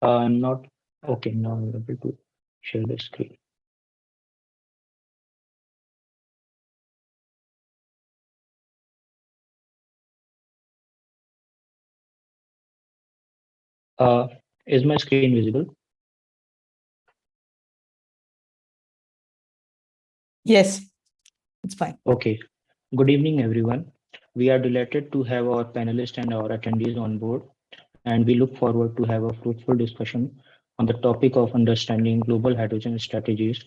Not okay. Now I'm able to share the screen. Uh, is my screen visible? Yes, it's fine. Okay. Good evening, everyone. We are delighted to have our panelists and our attendees on board, and we look forward to have a fruitful discussion on the topic of understanding global hydrogen strategies.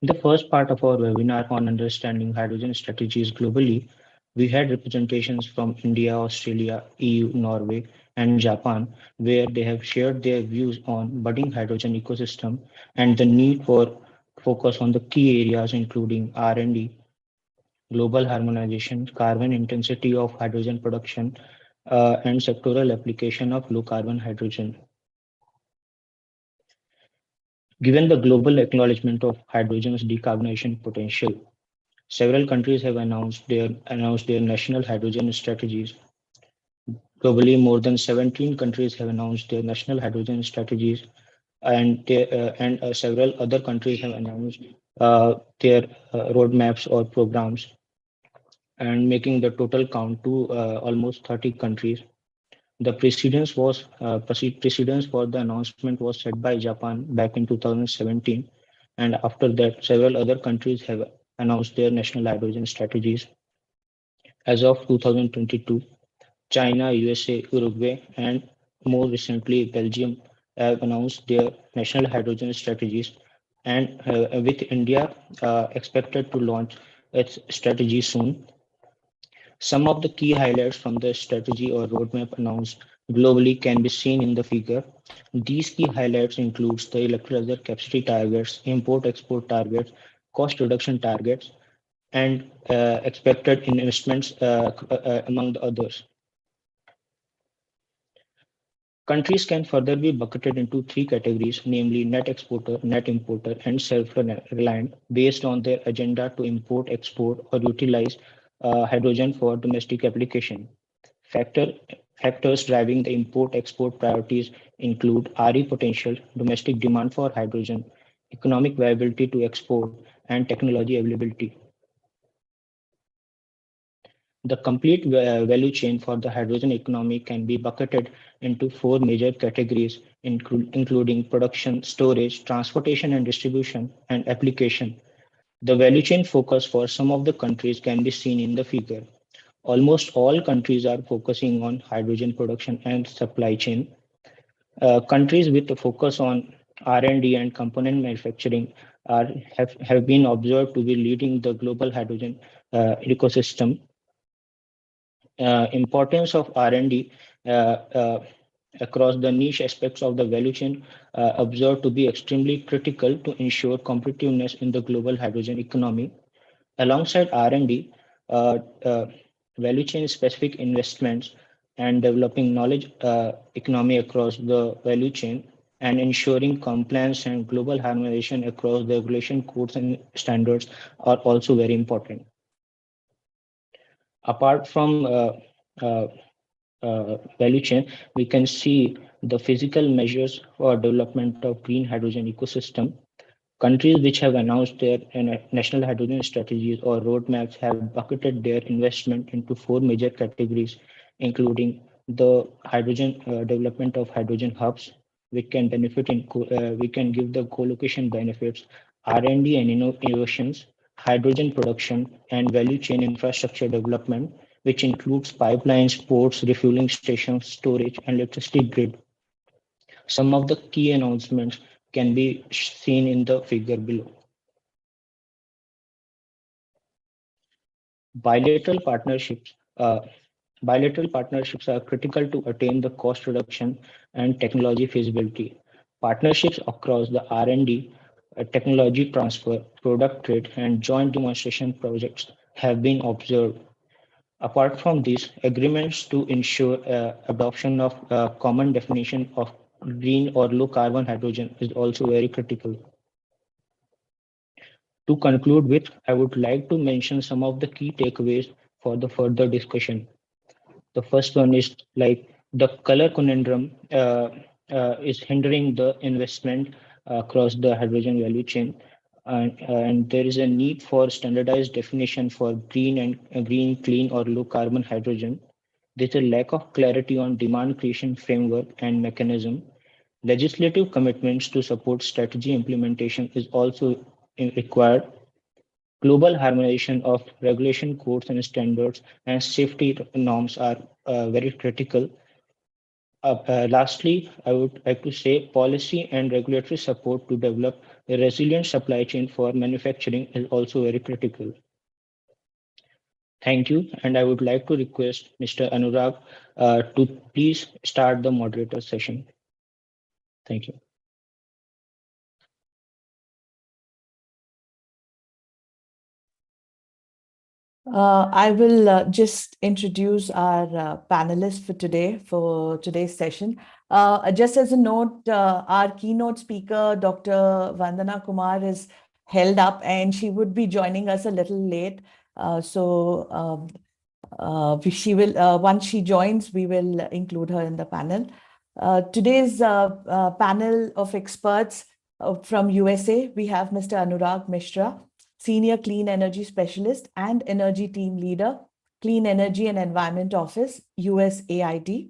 In the first part of our webinar on understanding hydrogen strategies globally, we had representations from India, Australia, EU, Norway, and Japan, where they have shared their views on budding hydrogen ecosystem and the need for focus on the key areas including R&D, global harmonization, carbon intensity of hydrogen production, and sectoral application of low carbon hydrogen. Given the global acknowledgement of hydrogen's decarbonization potential, several countries have announced their national hydrogen strategies. Globally, more than 17 countries have announced their national hydrogen strategies, and several other countries have announced their roadmaps or programs, and making the total count to almost 30 countries. The precedence for the announcement was set by Japan back in 2017, and after that, several other countries have announced their national hydrogen strategies. As of 2022, China, USA, Uruguay, and more recently Belgium have announced their national hydrogen strategies, and with India expected to launch its strategy soon. Some of the key highlights from the strategy or roadmap announced globally can be seen in the figure. These key highlights includes the electrolyzer capacity targets, import-export targets, cost reduction targets, and expected investments among the others. Countries can further be bucketed into three categories, namely net exporter, net importer, and self-reliant, based on their agenda to import, export, or utilize hydrogen for domestic application. Factor, Factors driving the import-export priorities include RE potential, domestic demand for hydrogen, economic viability to export, and technology availability. The complete value chain for the hydrogen economy can be bucketed into four major categories, including production, storage, transportation and distribution, and application. The value chain focus for some of the countries can be seen in the figure. Almost all countries are focusing on hydrogen production and supply chain. Countries with a focus on R&D and component manufacturing have been observed to be leading the global hydrogen ecosystem. Importance of R&D across the niche aspects of the value chain observed to be extremely critical to ensure competitiveness in the global hydrogen economy. Alongside R&D, value chain specific investments and developing knowledge economy across the value chain and ensuring compliance and global harmonization across the regulation codes and standards are also very important. Apart from uh, value chain, we can see the physical measures for development of green hydrogen ecosystem. Countries which have announced their national hydrogen strategies or roadmaps have bucketed their investment into four major categories, including the hydrogen development of hydrogen hubs, which can we can give the co-location benefits, R&D and innovations, hydrogen production, and value chain infrastructure development, which includes pipelines, ports, refueling stations, storage, and electricity grid. Some of the key announcements can be seen in the figure below. Bilateral partnerships. Bilateral partnerships are critical to attain the cost reduction and technology feasibility. Partnerships across the R&D, technology transfer, product trade, and joint demonstration projects have been observed. Apart from these, agreements to ensure adoption of common definition of green or low carbon hydrogen is also very critical. To conclude with, I would like to mention some of the key takeaways for the further discussion. The first one is like The color conundrum is hindering the investment across the hydrogen value chain, and there is a need for standardized definition for green and green, clean, or low carbon hydrogen. There's a lack of clarity on demand creation framework and mechanism. Legislative commitments to support strategy implementation is also required. Global harmonization of regulation codes and standards and safety norms are very critical. Lastly, I would like to say policy and regulatory support to develop a resilient supply chain for manufacturing is also very critical. Thank you, and I would like to request Mr. Anurag to please start the moderator session. Thank you. I will just introduce our panelists for today's session. Just as a note, our keynote speaker, Dr. Vandana Kumar, is held up and she would be joining us a little late. She will, once she joins, we will include her in the panel. Today's panel of experts from USA, we have Mr. Anurag Mishra, Senior Clean Energy Specialist and Energy Team Leader, Clean Energy and Environment Office, USAID.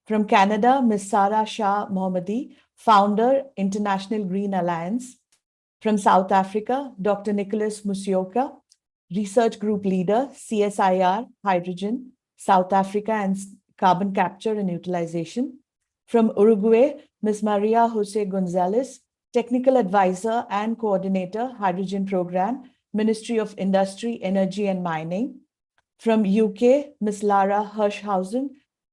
From Canada, Ms. Sarah Shah Mohammadi, Founder, International Green Alliance. From South Africa, Dr. Nicholas Musioka, Research Group Leader, CSIR, Hydrogen, South Africa and Carbon Capture and Utilization. From Uruguay, Ms. Maria Jose Gonzalez, Technical Advisor and Coordinator, Hydrogen Program, Ministry of Industry, Energy and Mining. From UK, Ms. Lara Hirschhausen,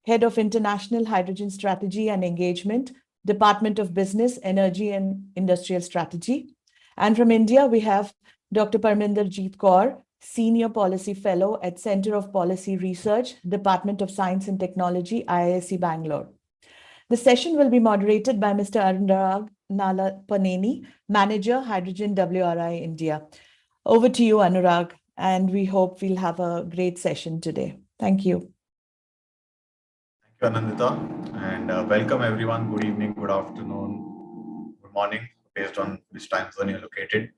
Head of International Hydrogen Strategy and Engagement, Department of Business, Energy and Industrial Strategy. And from India, we have Dr. Parminder Jeet Kaur, Senior Policy Fellow at Center of Policy Research, Department of Science and Technology, IISc Bangalore. The session will be moderated by Mr. Anurag Nalapaneni, Manager, Hydrogen WRI-India. Over to you, Anurag, and we hope we'll have a great session today. Thank you. Thank you, Anandita, and welcome everyone. Good evening, good afternoon, good morning, based on which time zone you're located.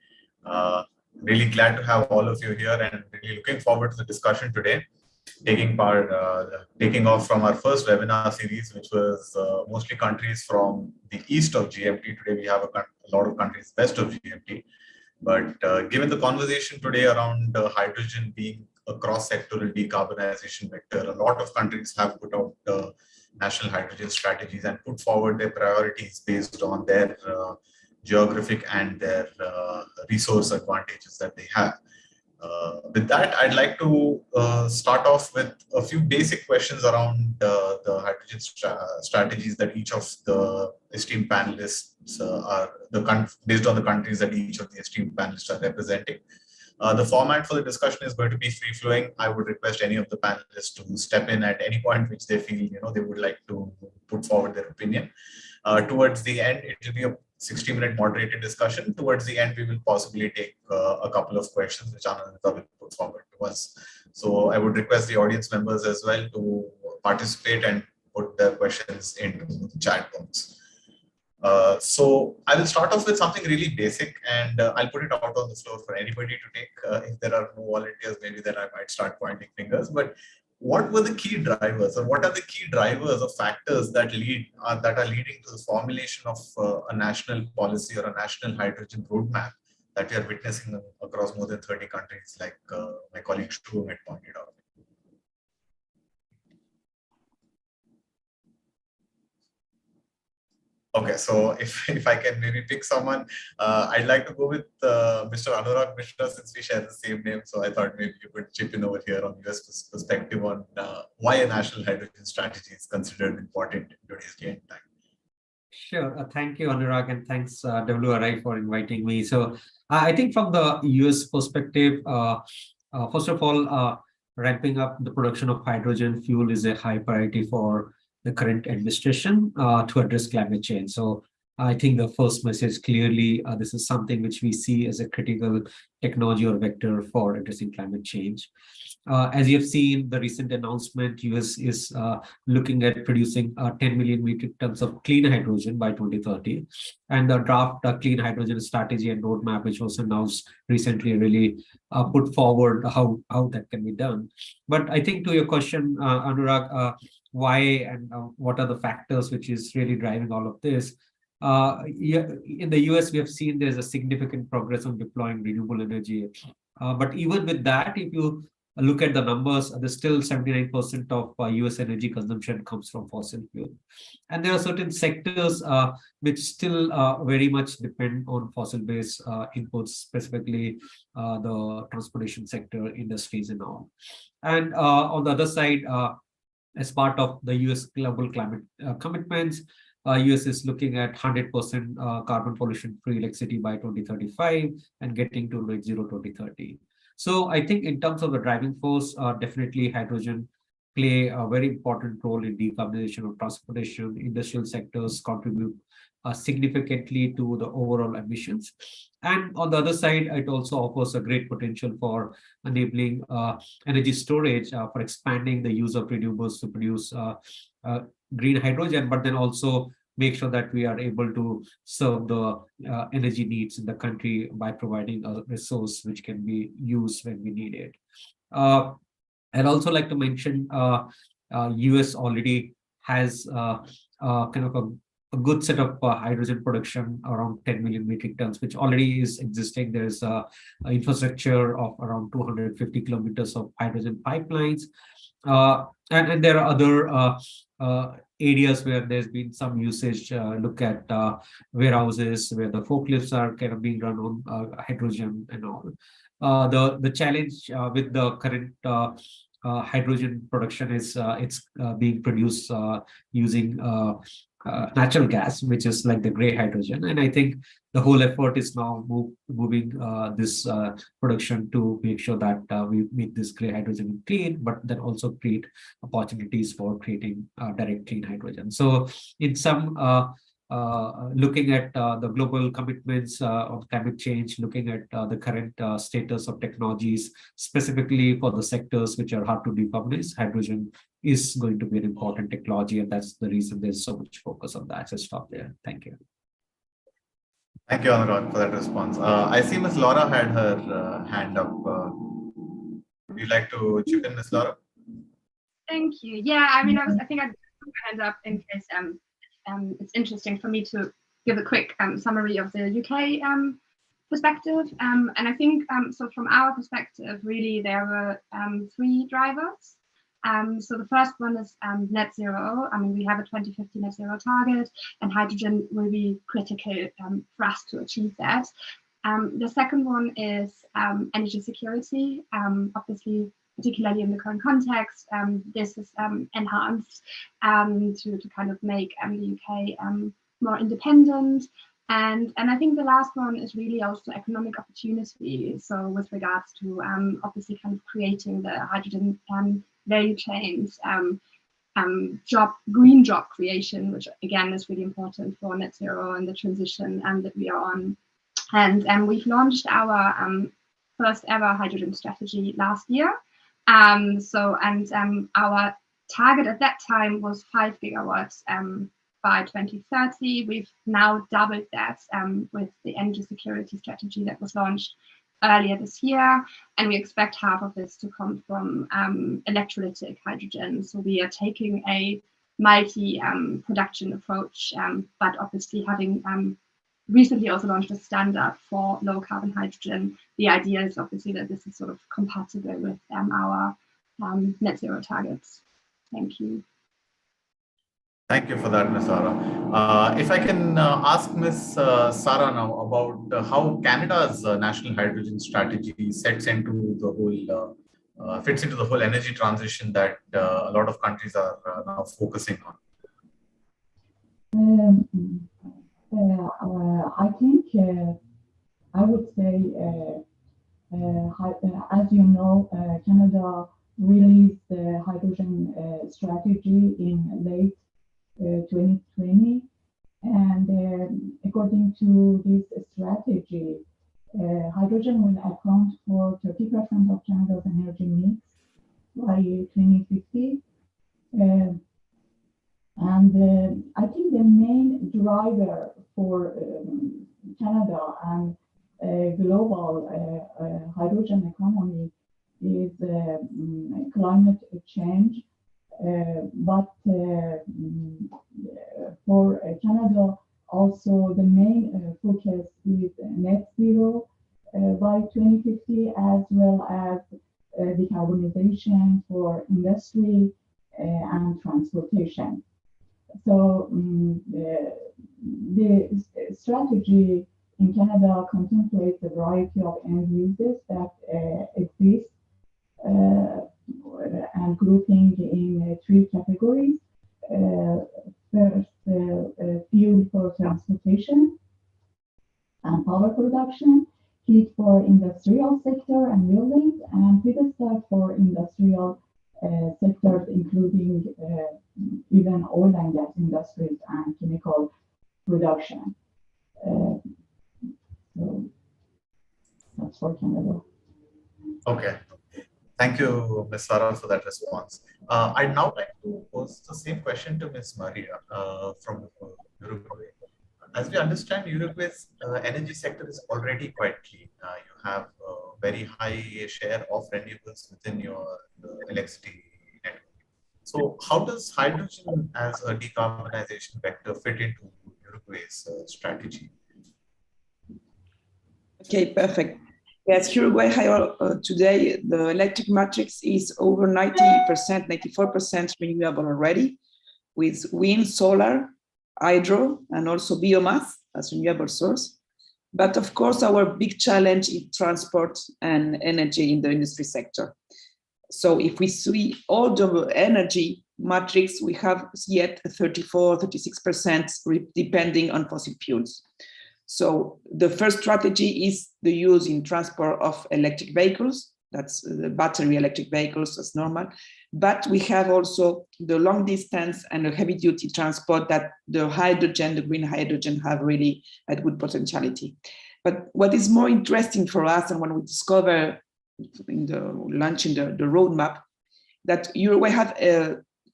Really glad to have all of you here and really looking forward to the discussion today. Taking off from our first webinar series, which was mostly countries from the east of GMT. Today we have a lot of countries west of GMT. But given the conversation today around hydrogen being a cross-sectoral decarbonization vector, a lot of countries have put out national hydrogen strategies and put forward their priorities based on their geographic and their resource advantages that they have. With that, I'd like to start off with a few basic questions around the hydrogen strategies that each of the esteemed panelists based on the countries that each of the esteemed panelists are representing. The format for the discussion is going to be free-flowing. I would request any of the panelists to step in at any point which they feel they would like to put forward their opinion. Towards the end, it will be a 60-minute moderated discussion. Towards the end, we will possibly take a couple of questions which Anandita will put forward to us. So I would request the audience members as well to participate and put their questions into the chat box. So I will start off with something really basic, and I'll put it out on the floor for anybody to take. If there are no volunteers, maybe then I might start pointing fingers. But what were the key drivers, or what are the key drivers or factors that are leading to the formulation of a national policy or a national hydrogen roadmap that we are witnessing across more than 30 countries, like my colleague Shubham had pointed out? Okay, so if I can maybe pick someone, I'd like to go with Mr. Anurag Mishra, since we share the same name. So I thought maybe you could chip in over here on your perspective on why a national hydrogen strategy is considered important in today's day and time. Sure. Thank you, Anurag, and thanks, WRI, for inviting me. So I think from the US perspective, first of all, ramping up the production of hydrogen fuel is a high priority for the current administration to address climate change. So I think the first message clearly, this is something which we see as a critical technology or vector for addressing climate change. As you have seen, the recent announcement, US is looking at producing 10 million metric tons of clean hydrogen by 2030. And the draft clean hydrogen strategy and roadmap, which was announced recently, really put forward how that can be done. But I think to your question, Anurag, why and what are the factors which is really driving all of this? Yeah, in the US, we have seen there's a significant progress on deploying renewable energy. But even with that, if you look at the numbers, there's still 79% of US energy consumption comes from fossil fuel. And there are certain sectors which still very much depend on fossil-based inputs, specifically the transportation sector, industries and all. And on the other side, as part of the US global climate commitments, US is looking at 100% carbon pollution-free electricity by 2035 and getting to net zero 2030. So I think in terms of the driving force, definitely hydrogen play a very important role in decarbonization of transportation. Industrial sectors contribute significantly to the overall emissions. And on the other side, it also offers a great potential for enabling energy storage, for expanding the use of renewables to produce green hydrogen, but then also make sure that we are able to serve the energy needs in the country by providing a resource which can be used when we need it. I'd also like to mention US already has kind of a good set of hydrogen production, around 10 million metric tons, which already is existing. There's an infrastructure of around 250 kilometers of hydrogen pipelines. And there are other areas where there's been some usage. Look at warehouses where the forklifts are kind of being run on hydrogen and all. The challenge with the current hydrogen production is it's being produced using natural gas, which is like the gray hydrogen. And I think the whole effort is now moving this production to make sure that we make this gray hydrogen clean, but then also create opportunities for creating direct clean hydrogen. So in some looking at the global commitments of climate change, looking at the current status of technologies, specifically for the sectors which are hard to decarbonize, hydrogen is going to be an important technology, and that's the reason there's so much focus on that. So stop there. Thank you. Thank you, Anurag, for that response. I see Ms. Laura had her hand up. Would you like to chip in, Ms. Laura? Thank you. Yeah, I mean, I think I'd put my hand up in case it's interesting for me to give a quick summary of the UK perspective. And I think, so from our perspective, really, there were three drivers. So the first one is net zero. I mean, we have a 2050 net zero target, and hydrogen will be critical for us to achieve that. The second one is energy security. Obviously, particularly in the current context, this is enhanced to kind of make the UK more independent. And I think the last one is really also economic opportunity. So with regards to obviously kind of creating the hydrogen value chains, green job creation, which again is really important for net zero and the transition that we are on. And we've launched our first ever hydrogen strategy last year. Our target at that time was 5 gigawatts by 2030. We've now doubled that with the energy security strategy that was launched earlier this year, and we expect half of this to come from electrolytic hydrogen. So we are taking a multi-production approach, but obviously having recently also launched a standard for low carbon hydrogen. The idea is obviously that this is sort of compatible with our net zero targets. Thank you. Thank you for that, Ms. Sarah. If I can ask Ms. Sarah now about how Canada's national hydrogen strategy sets into the whole, fits into the whole energy transition that a lot of countries are now focusing on. I think I would say, as you know, Canada released the hydrogen strategy in late 2020, and according to this strategy, hydrogen will account for 30% of Canada's energy mix by 2050. I think the main driver for Canada and global hydrogen economy is climate change. But for Canada, also the main focus is net zero by 2050, as well as decarbonization for industry and transportation. So the strategy in Canada contemplates a variety of end users that exist and grouping in three categories. First, fuel for transportation and power production, heat for industrial sector and buildings, and feedstock for industrial sectors, including even oil and gas industries and chemical production. So that's for Canada. Okay. Thank you, Ms. Sarah, for that response. I'd now like to pose the same question to Ms. Maria from Uruguay. As we understand, Uruguay's energy sector is already quite clean. You have a very high share of renewables within your electricity network. So how does hydrogen as a decarbonization vector fit into Uruguay's strategy? Okay, perfect. Yes, Uruguay today, the electric matrix is over 90%, 94% renewable already, with wind, solar, hydro, and also biomass as renewable source. But of course, our big challenge is transport and energy in the industry sector. So if we see all the energy matrix, we have yet 34, 36% depending on fossil fuels. So the first strategy is the use in transport of electric vehicles. That's the battery electric vehicles as normal. But we have also the long distance and the heavy duty transport that the hydrogen, the green hydrogen have really a good potentiality. But what is more interesting for us, and when we discover in the launching the roadmap, that Uruguay have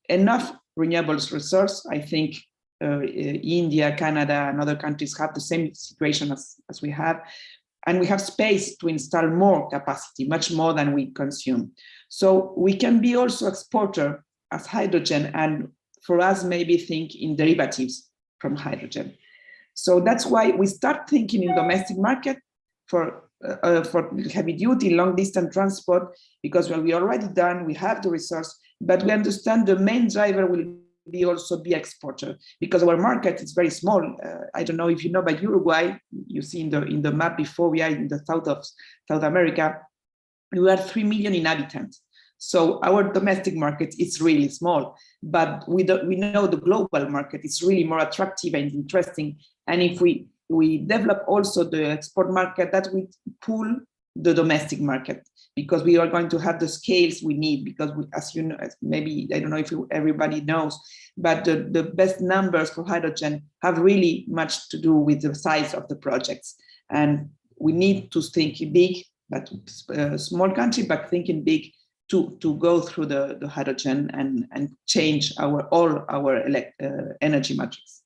enough renewables resource. I think India, Canada, and other countries have the same situation as we have. And we have space to install more capacity, much more than we consume. So we can be also exporter as hydrogen, and for us, maybe think in derivatives from hydrogen. So that's why we start thinking in domestic market for heavy duty, long distance transport, because well, we already done, we have the resource, but we understand the main driver will be also be exporter, because our market is very small. I don't know if you know, but Uruguay, you see in the map before, we are in the south of South America, we are 3 million inhabitants. So our domestic market is really small, but we know the global market is really more attractive and interesting. And if we develop also the export market, that will pull the domestic market, because we are going to have the scales we need, because we, as you know, maybe, I don't know if everybody knows, but the best numbers for hydrogen have really much to do with the size of the projects. And we need to think big, but small country, but thinking big to go through the hydrogen and change all our energy matrix.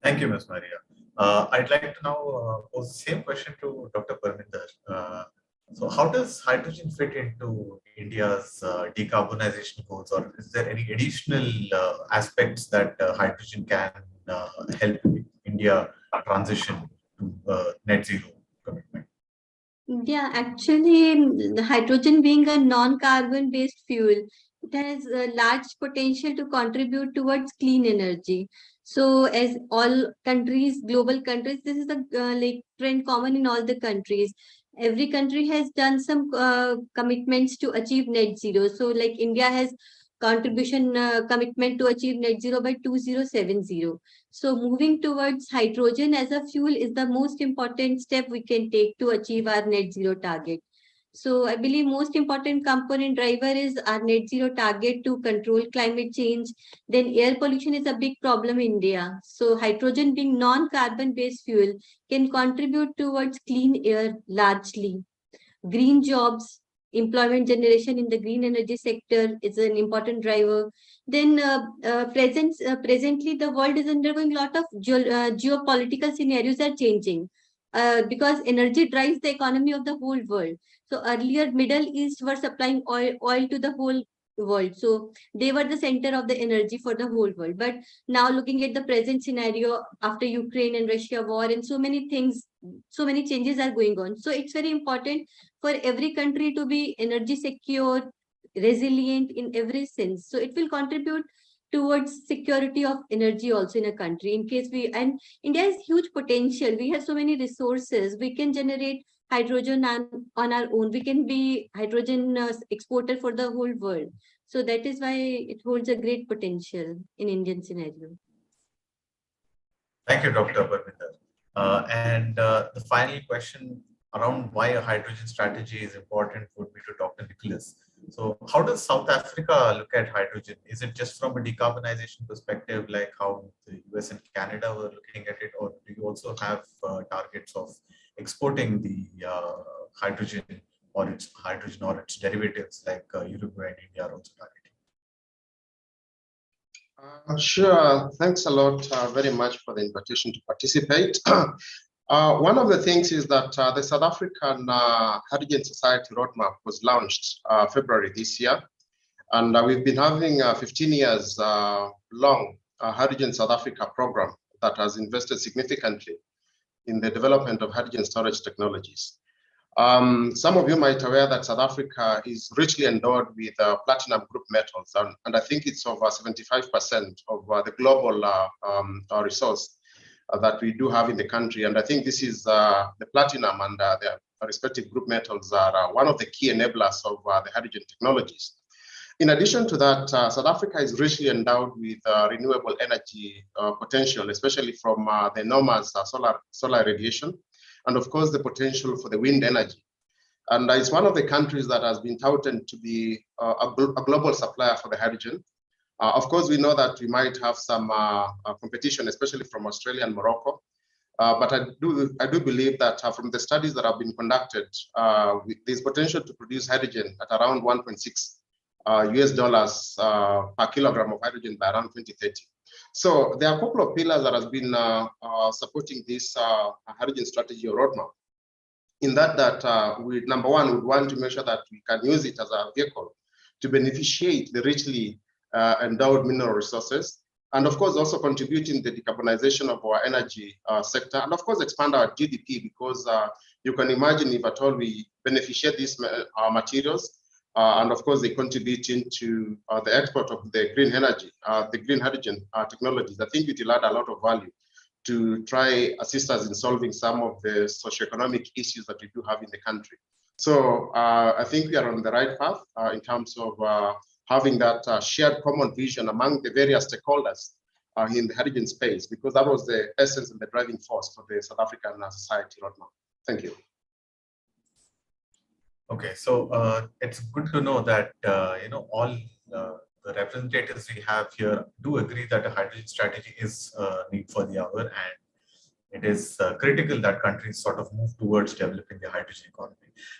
Thank you, Ms. Maria. I'd like to now pose the same question to Dr. Parminder. So how does hydrogen fit into India's decarbonization goals, or is there any additional aspects that hydrogen can help India transition to net zero commitment? Yeah, actually, hydrogen being a non-carbon based fuel, it has a large potential to contribute towards clean energy. So as all countries, global countries, this is the trend common in all the countries. Every country has done some commitments to achieve net zero. So like India has contribution commitment to achieve net zero by 2070. So moving towards hydrogen as a fuel is the most important step we can take to achieve our net zero target. So I believe most important component driver is our net zero target to control climate change. Then air pollution is a big problem in India. So hydrogen being non-carbon based fuel can contribute towards clean air largely. Green jobs, employment generation in the green energy sector is an important driver. Then presently the world is undergoing a lot of geopolitical scenarios are changing because energy drives the economy of the whole world. So earlier Middle East were supplying oil to the whole world. So they were the center of the energy for the whole world. But now looking at the present scenario after Ukraine and Russia war and so many things, so many changes are going on. So it's very important for every country to be energy secure, resilient in every sense. So it will contribute towards security of energy also in a country. In case and India has huge potential. We have so many resources. We can generate hydrogen on our own. We can be hydrogen exporter for the whole world. So that is why it holds a great potential in Indian scenario. Thank you, Dr. Parminder. The final question around why a hydrogen strategy is important would be to Dr. Nicholas. So how does South Africa look at hydrogen? Is it just from a decarbonization perspective, like how the US and Canada were looking at it, or do you also have targets of exporting the hydrogen or its derivatives like Uruguay and India are also targeting? Sure. Thanks a lot very much for the invitation to participate. One of the things is that the South African Hydrogen Society Roadmap was launched February this year. And we've been having a 15 years long Hydrogen South Africa program that has invested significantly in the development of hydrogen storage technologies. Some of you might be aware that South Africa is richly endowed with platinum group metals, and I think it's over 75% of the global resource that we do have in the country. And I think this is the platinum and the respective group metals are one of the key enablers of the hydrogen technologies. In addition to that, South Africa is richly endowed with renewable energy potential, especially from the enormous solar radiation, and of course the potential for the wind energy. And it's one of the countries that has been touted to be a global supplier for the hydrogen. Of course, we know that we might have some competition, especially from Australia and Morocco. But I do believe that from the studies that have been conducted, there's potential to produce hydrogen at around $1.6 US per kilogram of hydrogen by around 2030. So there are a couple of pillars that has been supporting this hydrogen strategy or roadmap. In that we, number one, would want to make sure that we can use it as a vehicle to beneficiate the richly endowed mineral resources, and of course also contributing the decarbonization of our energy sector, and of course expand our GDP, because you can imagine if at all we beneficiate these materials, and of course they contribute into the export of the green energy, the green hydrogen technologies. I think it will add a lot of value to try assist us in solving some of the socioeconomic issues that we do have in the country. So I think we are on the right path in terms of having that shared common vision among the various stakeholders in the hydrogen space, because that was the essence and the driving force for the South African Society Roadmap. Thank you. Okay, so it's good to know that all the representatives we have here do agree that a hydrogen strategy is a need for the hour, and it is critical that countries sort of move towards developing the hydrogen economy.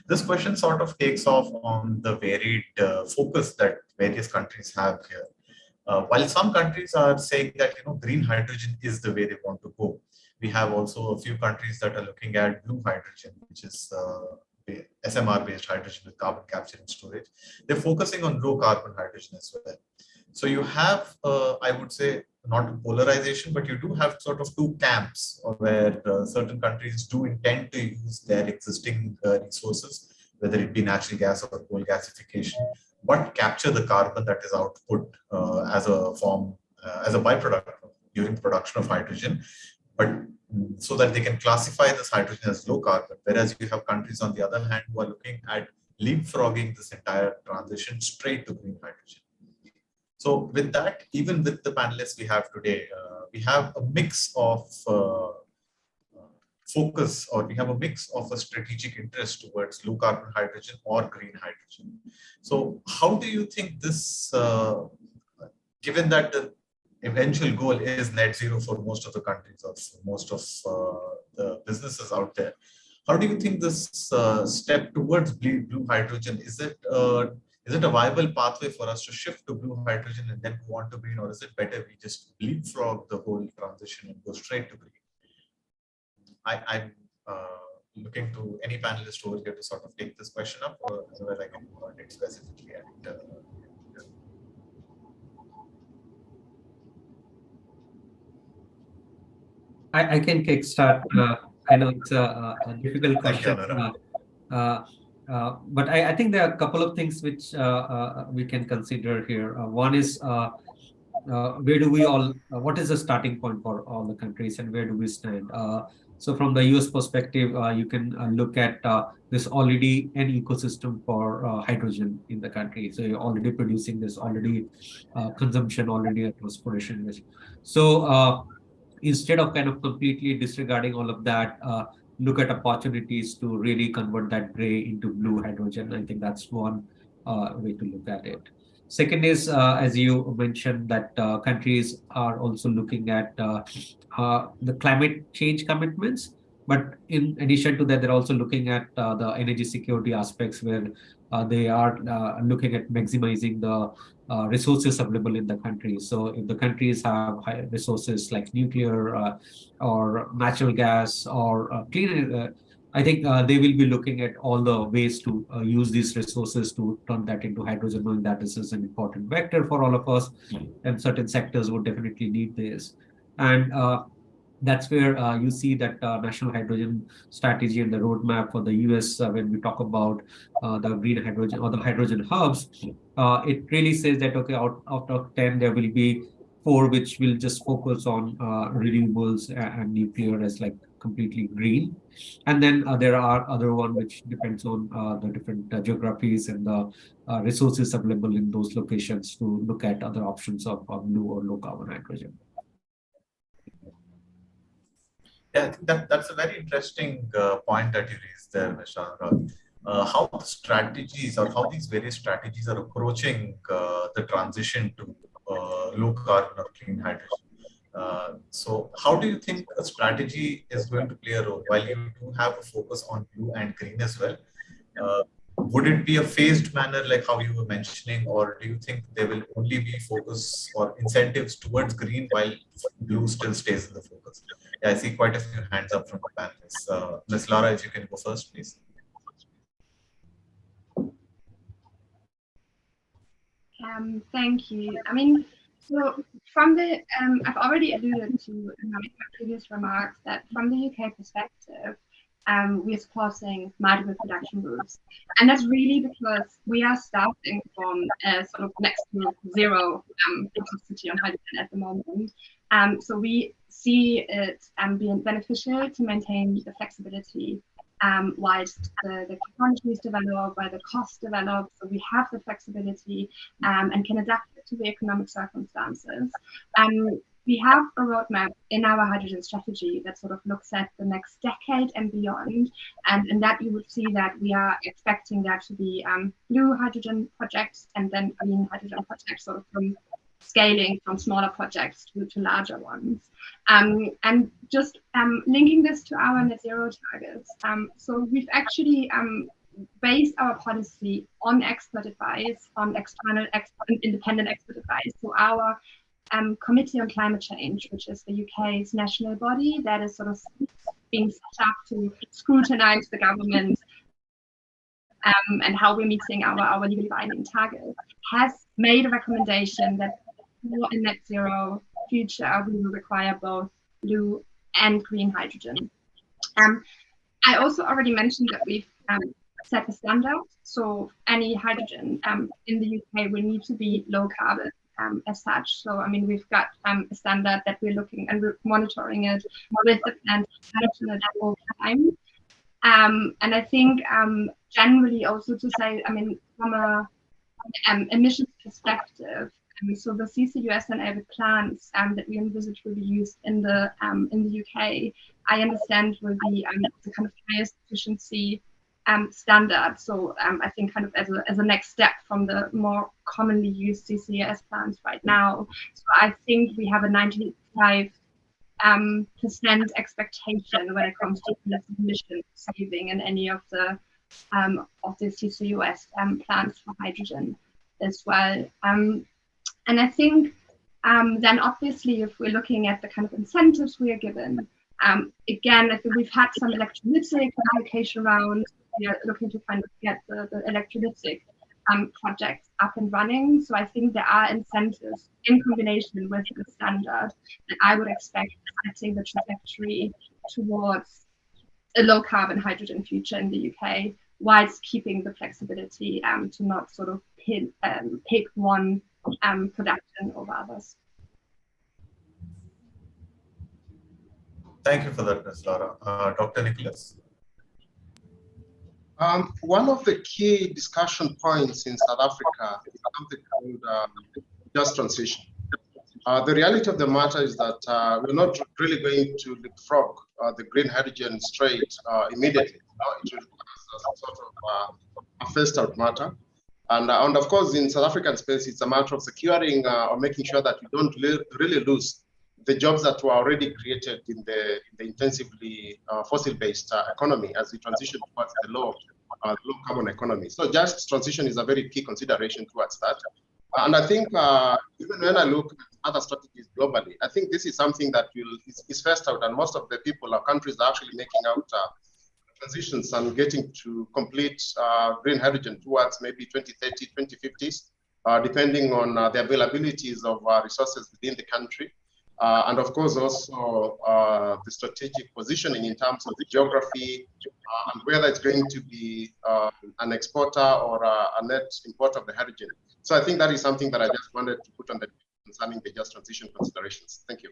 This question sort of takes off on the varied focus that various countries have here. While some countries are saying that green hydrogen is the way they want to go, we have also a few countries that are looking at blue hydrogen, which is SMR-based hydrogen with carbon capture and storage. They're focusing on low carbon hydrogen as well. So you have, I would say, not a polarization, but you do have sort of two camps where certain countries do intend to use their existing resources, whether it be natural gas or coal gasification, but capture the carbon that is output as a form, as a byproduct during the production of hydrogen, but so that they can classify this hydrogen as low carbon. Whereas you have countries on the other hand who are looking at leapfrogging this entire transition straight to green hydrogen. So with that, even with the panelists we have today, we have a mix of focus, or we have a mix of a strategic interest towards low carbon hydrogen or green hydrogen. So how do you think this, given that the eventual goal is net zero for most of the countries or for most of the businesses out there, how do you think this step towards blue hydrogen, is it a viable pathway for us to shift to blue hydrogen and then move on to green, or is it better we just leapfrog the whole transition and go straight to green? I'm looking to any panelist over here to sort of take this question up, or otherwise I can go on it specifically. And, I can kickstart. I know it's a difficult question, but I think there are a couple of things which we can consider here. One is where do we all, what is the starting point for all the countries and where do we stand? So from the US perspective, you can look at this already an ecosystem for hydrogen in the country. So you're already producing this, already consumption, already transportation. So instead of kind of completely disregarding all of that, look at opportunities to really convert that gray into blue hydrogen. I think that's one way to look at it. Second is, as you mentioned, that countries are also looking at the climate change commitments. But in addition to that, they're also looking at the energy security aspects, where they are looking at maximizing the resources available in the country. So if the countries have high resources like nuclear or natural gas or clean, I think they will be looking at all the ways to use these resources to turn that into hydrogen, knowing that this is an important vector for all of us, and certain sectors would definitely need this. And that's where you see that national hydrogen strategy and the roadmap for the US, when we talk about the green hydrogen or the hydrogen hubs, it really says that, okay, out of 10, there will be 4 which will just focus on renewables and nuclear as like completely green. And then there are other one which depends on the different geographies and the resources available in those locations to look at other options of blue or low carbon hydrogen. Yeah, I think that's a very interesting point that you raised there, Mr. Anurag. How the strategies or how these various strategies are approaching the transition to low carbon or clean hydrogen. So how do you think a strategy is going to play a role while you do have a focus on blue and green as well? Would it be a phased manner like how you were mentioning, or do you think there will only be focus or incentives towards green while blue still stays in the focus? Yeah, I see quite a few hands up from the panelists. Ms. Lara, if you can go first, please. Thank you. I mean, so from the, I've already alluded to in my previous remarks that from the UK perspective, we're supporting multiple production routes. And that's really because we are starting from a sort of next to zero capacity on hydrogen at the moment. So we see it being beneficial to maintain the flexibility whilst the technologies develop, while the costs develop, so we have the flexibility and can adapt it to the economic circumstances. We have a roadmap in our hydrogen strategy that sort of looks at the next decade and beyond. And in that, you would see that we are expecting there to be blue hydrogen projects and then green hydrogen projects, sort of from scaling from smaller projects to larger ones. And just linking this to our net zero targets. So we've actually based our policy on expert advice, on external independent expert advice. So our Committee on Climate Change, which is the UK's national body that is sort of being set up to scrutinize the government and how we're meeting our legally binding targets, has made a recommendation that for a net zero future, we will require both blue and green hydrogen. I also already mentioned that we've set a standard. So any hydrogen in the UK will need to be low carbon as such. So, I mean, we've got a standard that we're looking and we're monitoring it with the plant management over time. And I think generally also to say, I mean, from a emissions perspective, So the CCUS and plants that we envisage will be used in the UK, I understand will be the kind of highest efficiency standard. So I think kind of as a next step from the more commonly used CCS plants right now. So I think we have a 95% expectation when it comes to emission saving in any of the CCUS plants for hydrogen as well. And I think then obviously if we're looking at the kind of incentives we are given, again, I think we've had some electrolytic application rounds. We are looking to kind of get the electrolytic projects up and running. So I think there are incentives in combination with the standard that I would expect setting the trajectory towards a low carbon hydrogen future in the UK, whilst keeping the flexibility to not sort of pick one production over others. Thank you for that, Ms. Laura. Dr. Nicholas. One of the key discussion points in South Africa is something called just transition. The reality of the matter is that we're not really going to leapfrog the green hydrogen straight immediately. It will be some sort of a phased out matter. And of course, in South African space, it's a matter of securing or making sure that we don't really lose the jobs that were already created in the intensively fossil-based economy as we transition towards the low carbon economy. So just transition is a very key consideration towards that. And I think even when I look at other strategies globally, I think this is something that is phased out, and most of the people or countries are actually making out transitions and getting to complete green hydrogen towards maybe 2030, 2050s, depending on the availabilities of resources within the country. And of course, also the strategic positioning in terms of the geography and whether it's going to be an exporter or a net importer of the hydrogen. So I think that is something that I just wanted to put on the concerning the just transition considerations. Thank you.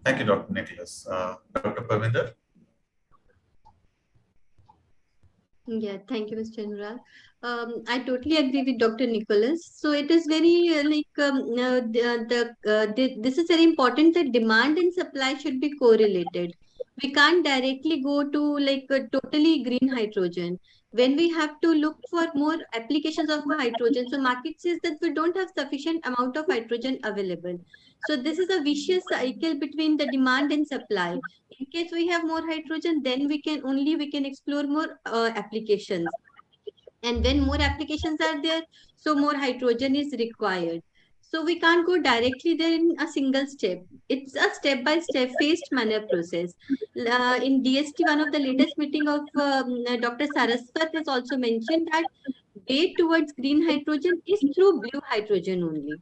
Thank you, Dr. Nicholas. Dr. Parminder. Yeah, thank you, Mr. Anurag. I totally agree with Dr. Nicholas. So it is very this is very important that demand and supply should be correlated. We can't directly go to like a totally green hydrogen when we have to look for more applications of hydrogen. So market says that we don't have sufficient amount of hydrogen available. So this is a vicious cycle between the demand and supply. In case we have more hydrogen, then we can explore more applications. And when more applications are there, so more hydrogen is required. So we can't go directly there in a single step. It's a step-by-step phased manner process. In DST, one of the latest meeting of Dr. Saraswat has also mentioned that way towards green hydrogen is through blue hydrogen only.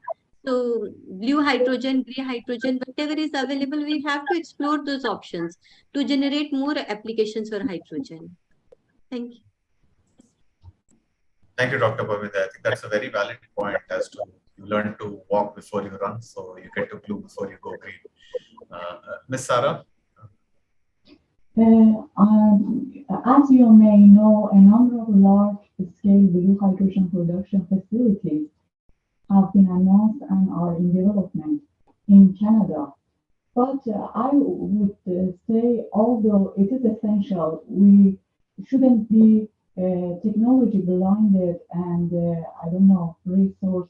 So blue hydrogen, green hydrogen, whatever is available, we have to explore those options to generate more applications for hydrogen. Thank you. Thank you, Dr. Parminder. I think that's a very valid point as to you learn to walk before you run, so you get to blue before you go green. Ms. Sarah? As you may know, a number of large-scale blue hydrogen production facilities have been announced and are in development in Canada. But I would say, although it is essential, we shouldn't be technology blinded and resource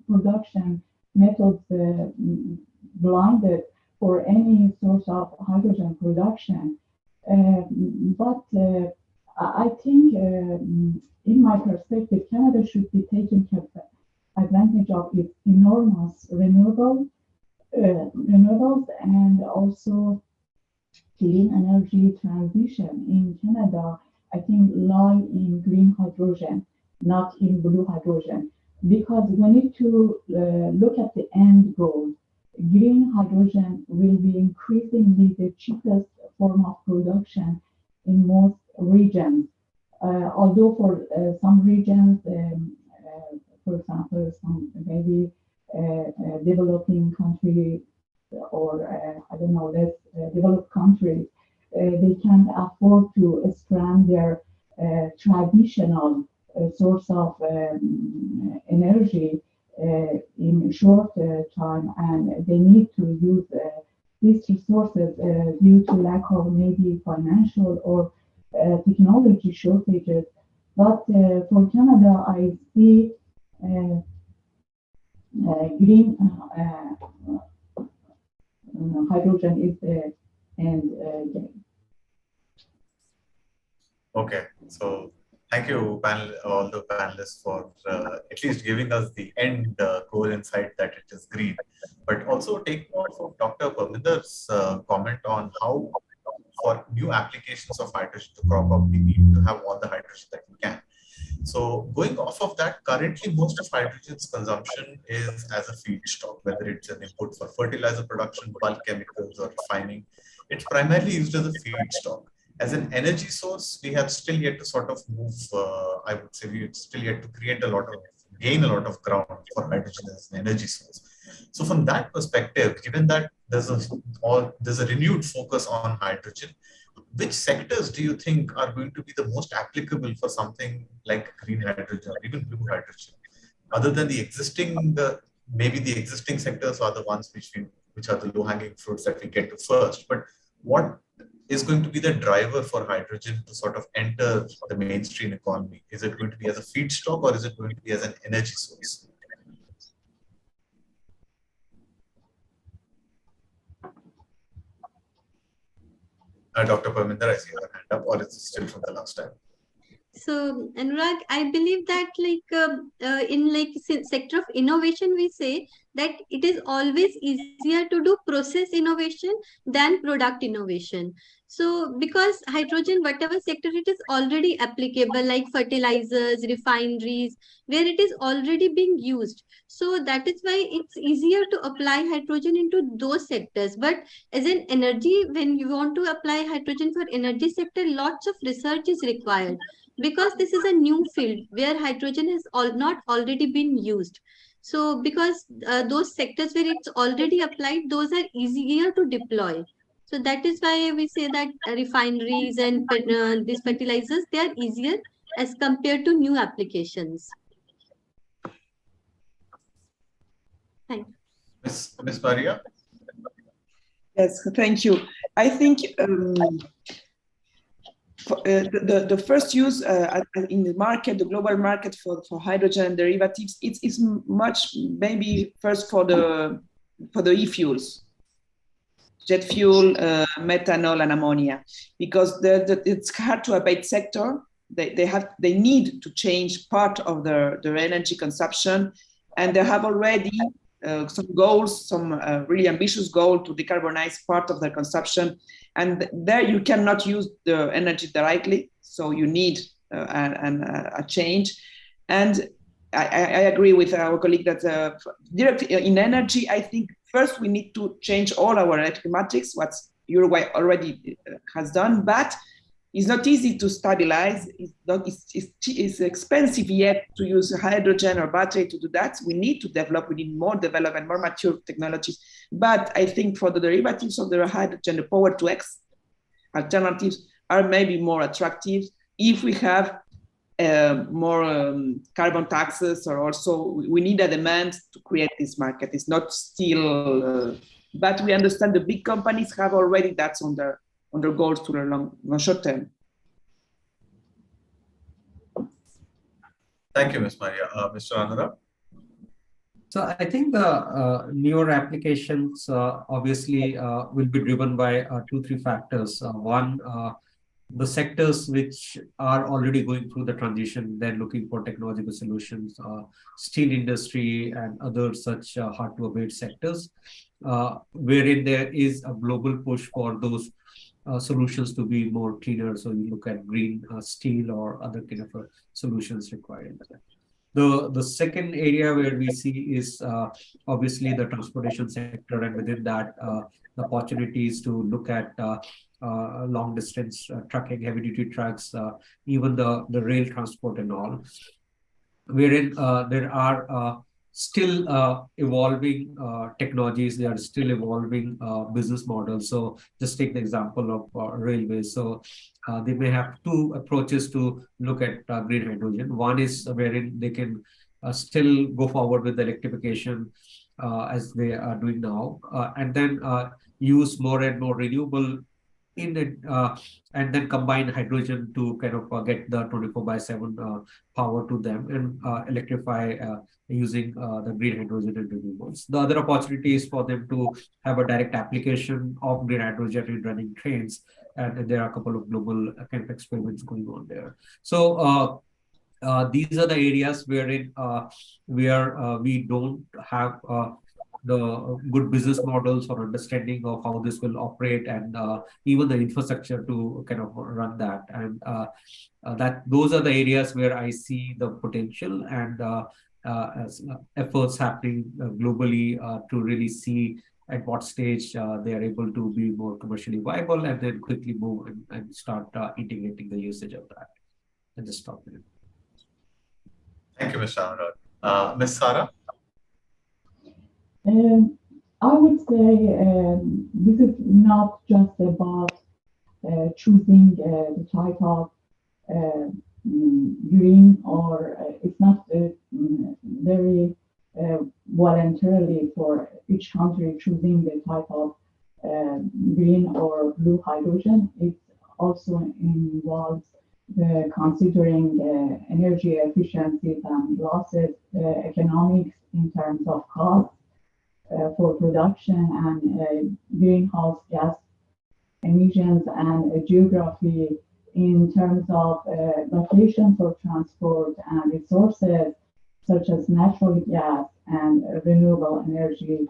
production methods blinded for any source of hydrogen production. But I think, in my perspective, Canada should be taking advantage of its enormous renewables and also clean energy transition in Canada. I think lie in green hydrogen, not in blue hydrogen, because we need to look at the end goal. Green hydrogen will be increasingly the cheapest form of production in most regions. Although for some regions, for example, some maybe developing countries or less developed countries, they can't afford to strand their traditional source of energy in short time, and they need to use these resources due to lack of maybe financial or technology shortages. But for Canada, I see green hydrogen is and Okay, so thank you, all the panelists, for at least giving us the end core insight that it is green. But also take note from Dr. Parminder's comment on how, for new applications of hydrogen to crop up, we need to have all the hydrogen that we can. So going off of that, currently most of hydrogen's consumption is as a feedstock, whether it's an input for fertilizer production, bulk chemicals, or refining. It's primarily used as a feedstock. As an energy source, we have still yet to sort of move, I would say we've still yet to gain a lot of ground for hydrogen as an energy source. So from that perspective, given that there's a renewed focus on hydrogen, which sectors do you think are going to be the most applicable for something like green hydrogen or even blue hydrogen? Other than the existing, maybe the existing sectors are the ones which are the low-hanging fruits that we get to first. But what is going to be the driver for hydrogen to sort of enter the mainstream economy? Is it going to be as a feedstock, or is it going to be as an energy source? Dr. Parminder, I see your hand up, or is it still from the last time? So, Anurag, I believe that in sector of innovation, we say that it is always easier to do process innovation than product innovation. So, because hydrogen, whatever sector it is already applicable, like fertilizers, refineries, where it is already being used. So that is why it's easier to apply hydrogen into those sectors. But as an energy, when you want to apply hydrogen for energy sector, lots of research is required, because this is a new field where hydrogen has not already been used. So because those sectors where it's already applied, those are easier to deploy. So that is why we say that refineries and these fertilizers, they are easier as compared to new applications. Thank you. Ms. Maria? Yes, thank you. I think the first use in the market, the global market for hydrogen derivatives, it's much maybe first for the e-fuels, jet fuel, methanol, and ammonia, because it's hard to abate sector. They need to change part of their energy consumption, and they have already some goals, some really ambitious goal to decarbonize part of their consumption. And there you cannot use the energy directly, so you need a change. And I agree with our colleague that in energy, I think first we need to change all our electric matrix, what Uruguay already has done, but it's not easy to stabilize. It's expensive yet to use hydrogen or battery to do that. We need more development, more mature technologies. But I think for the derivatives of the hydrogen, the power to X alternatives are maybe more attractive if we have more carbon taxes, or also we need a demand to create this market. It's not still, but we understand the big companies have already that on their goals to the long short term. Thank you, Ms. Maria. Mr. Anurag? So I think the newer applications obviously will be driven by 2-3 factors. One, the sectors which are already going through the transition, they're looking for technological solutions, steel industry and other such hard to abate sectors, wherein there is a global push for those solutions to be more cleaner. So you look at green steel or other kind of solutions required. The second area where we see is obviously the transportation sector, and within that, the opportunities to look at long distance trucking, heavy duty trucks, even the rail transport and all, wherein there are still evolving technologies, they are still evolving business models. So just take the example of railways. So they may have two approaches to look at green hydrogen. One is wherein they can still go forward with the electrification as they are doing now, and then use more and more renewable in it, and then combine hydrogen to kind of get the 24/7 power to them, and electrify using the green hydrogen and renewables. The other opportunity is for them to have a direct application of green hydrogen in running trains, and there are a couple of global kind of experiments going on there. So these are the areas wherein where we don't have the good business models or understanding of how this will operate, and even the infrastructure to kind of run that. And that those are the areas where I see the potential, and efforts happening globally to really see at what stage they are able to be more commercially viable, and then quickly move and start integrating the usage of that. And just stop there. Thank you, Mr. Anurag. Ms. Sara? I would say this is not just about choosing the type of green, or it's not very voluntarily for each country choosing the type of green or blue hydrogen. It also involves considering energy efficiencies and losses, economics in terms of cost for production, and greenhouse gas emissions, and geography in terms of location for transport, and resources such as natural gas and renewable energy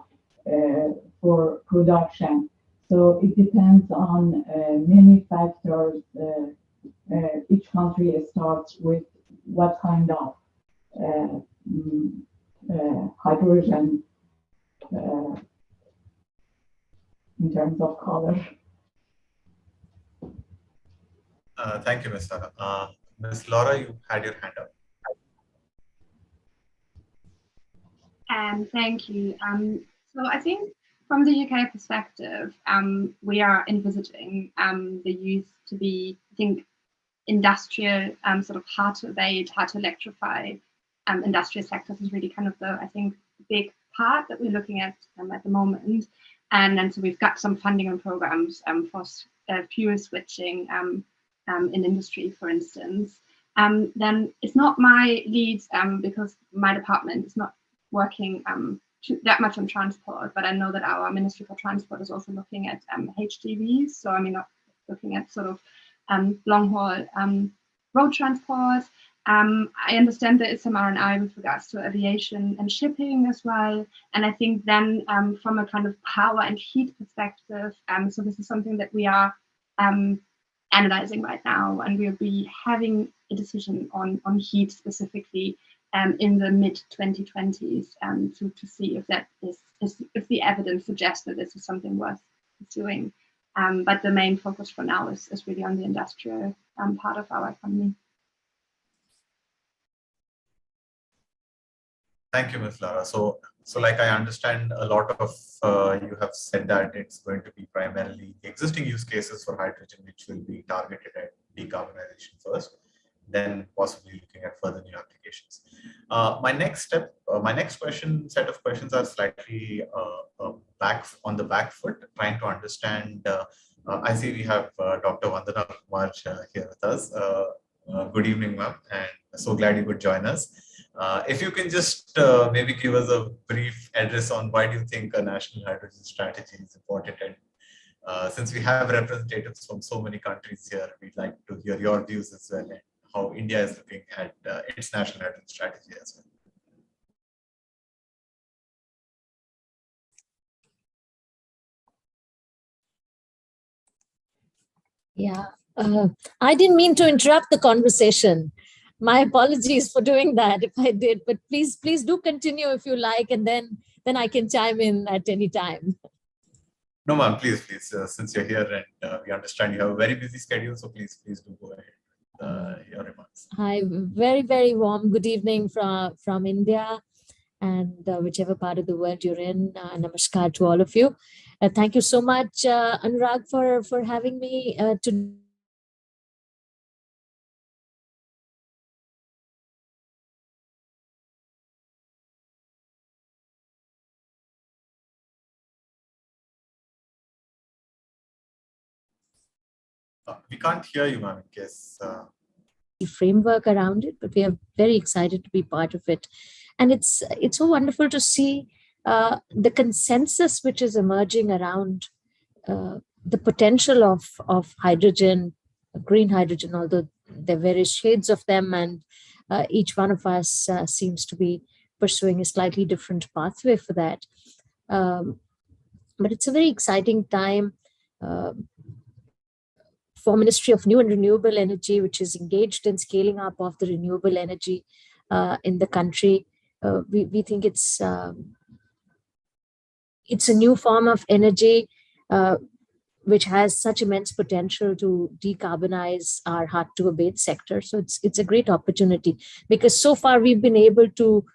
for production. So it depends on many factors. Each country starts with what kind of hydrogen in terms of color. Thank you, Ms. Sara. Ms. Laura, you had your hand up. Thank you. So I think from the UK perspective, we are envisaging the use to be, I think, industrial, sort of hard to abate, hard to electrify industrial sectors is really kind of the, I think, big part that we're looking at the moment. And then so we've got some funding and programs for fuel switching in industry, for instance. Then it's not my lead because my department is not working that much on transport, but I know that our Ministry for Transport is also looking at HGVs. So I mean, not looking at sort of long haul road transport. I understand there is some R&I with regards to aviation and shipping as well. And I think then from a kind of power and heat perspective, so this is something that we are analyzing right now, and we'll be having a decision on heat specifically in the mid-2020s to see if that is if the evidence suggests that this is something worth pursuing. But the main focus for now is really on the industrial part of our economy. Thank you, Ms. Lara. So like I understand, a lot of you have said that it's going to be primarily the existing use cases for hydrogen, which will be targeted at decarbonization first, then possibly looking at further new applications. My next set of questions are slightly back on the back foot, trying to understand. I see we have Dr. Vandana Kumar here with us. Good evening, ma'am, and so glad you could join us. If you can just maybe give us a brief address on why do you think a national hydrogen strategy is important, and since we have representatives from so many countries here, we'd like to hear your views as well, and how India is looking at its national hydrogen strategy as well. Yeah, I didn't mean to interrupt the conversation. My apologies for doing that if I did, but please do continue if you like, and then I can chime in at any time. No, ma'am, please, since you're here and we understand you have a very busy schedule, so please do go ahead. Your remarks. Hi, very warm good evening from India, and whichever part of the world you're in. Namaskar to all of you. Thank you so much, Anurag, for having me today. We can't hear you, ma'am, in case. Framework around it, but we are very excited to be part of it. And it's so wonderful to see the consensus which is emerging around the potential of hydrogen, green hydrogen, although there are various shades of them, and each one of us seems to be pursuing a slightly different pathway for that. But it's a very exciting time for Ministry of New and Renewable Energy, which is engaged in scaling up of the renewable energy in the country. We think it's a new form of energy which has such immense potential to decarbonize our hard-to-abate sector. So it's a great opportunity, because so far we've been able to,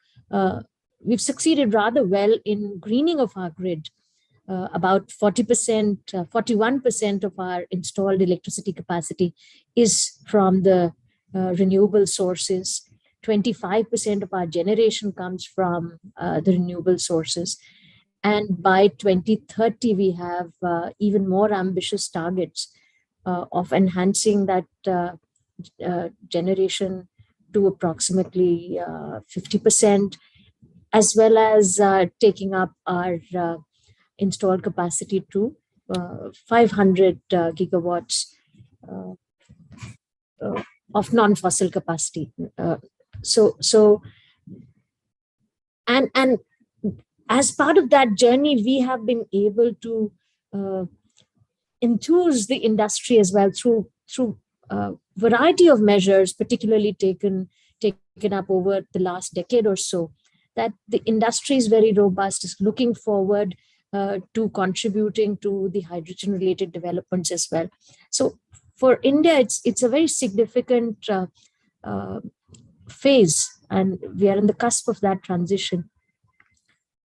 we've succeeded rather well in greening of our grid. About 40%, 41% of our installed electricity capacity is from the renewable sources. 25% of our generation comes from the renewable sources. And by 2030, we have even more ambitious targets of enhancing that generation to approximately 50%, as well as taking up our installed capacity to 500 gigawatts of non-fossil capacity. And as part of that journey, we have been able to enthuse the industry as well through a variety of measures, particularly taken up over the last decade or so, that the industry is very robust, is looking forward to contributing to the hydrogen-related developments as well. So for India, it's a very significant phase, and we are in the cusp of that transition,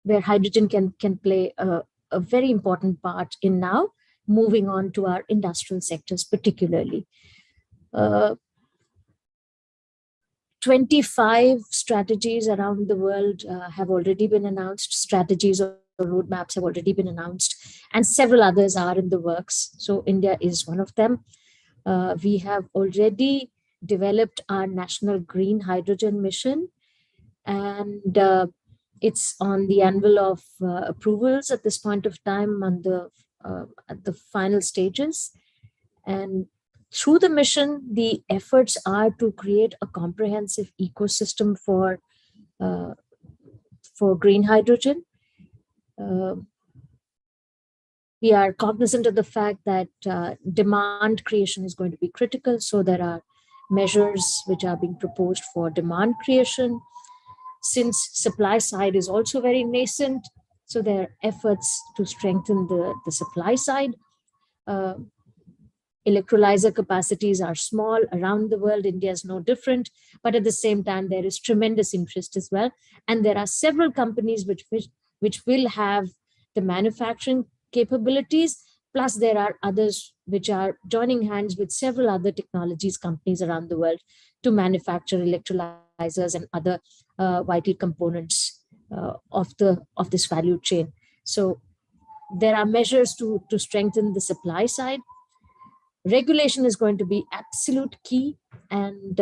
where hydrogen can play a very important part in now moving on to our industrial sectors, particularly. 25 strategies around the world have already been announced. Strategies or roadmaps have already been announced, and several others are in the works. So India is one of them. We have already developed our national green hydrogen mission, and it's on the anvil of approvals at this point of time, on at the final stages. And through the mission, the efforts are to create a comprehensive ecosystem for green hydrogen. We are cognizant of the fact that demand creation is going to be critical. So there are measures which are being proposed for demand creation. Since supply side is also very nascent, so there are efforts to strengthen the supply side. Electrolyzer capacities are small around the world. India is no different, but at the same time, there is tremendous interest as well. And there are several companies which will have the manufacturing capabilities, plus there are others which are joining hands with several other technologies companies around the world to manufacture electrolyzers and other vital components of this value chain. So there are measures to strengthen the supply side. Regulation is going to be absolute key, and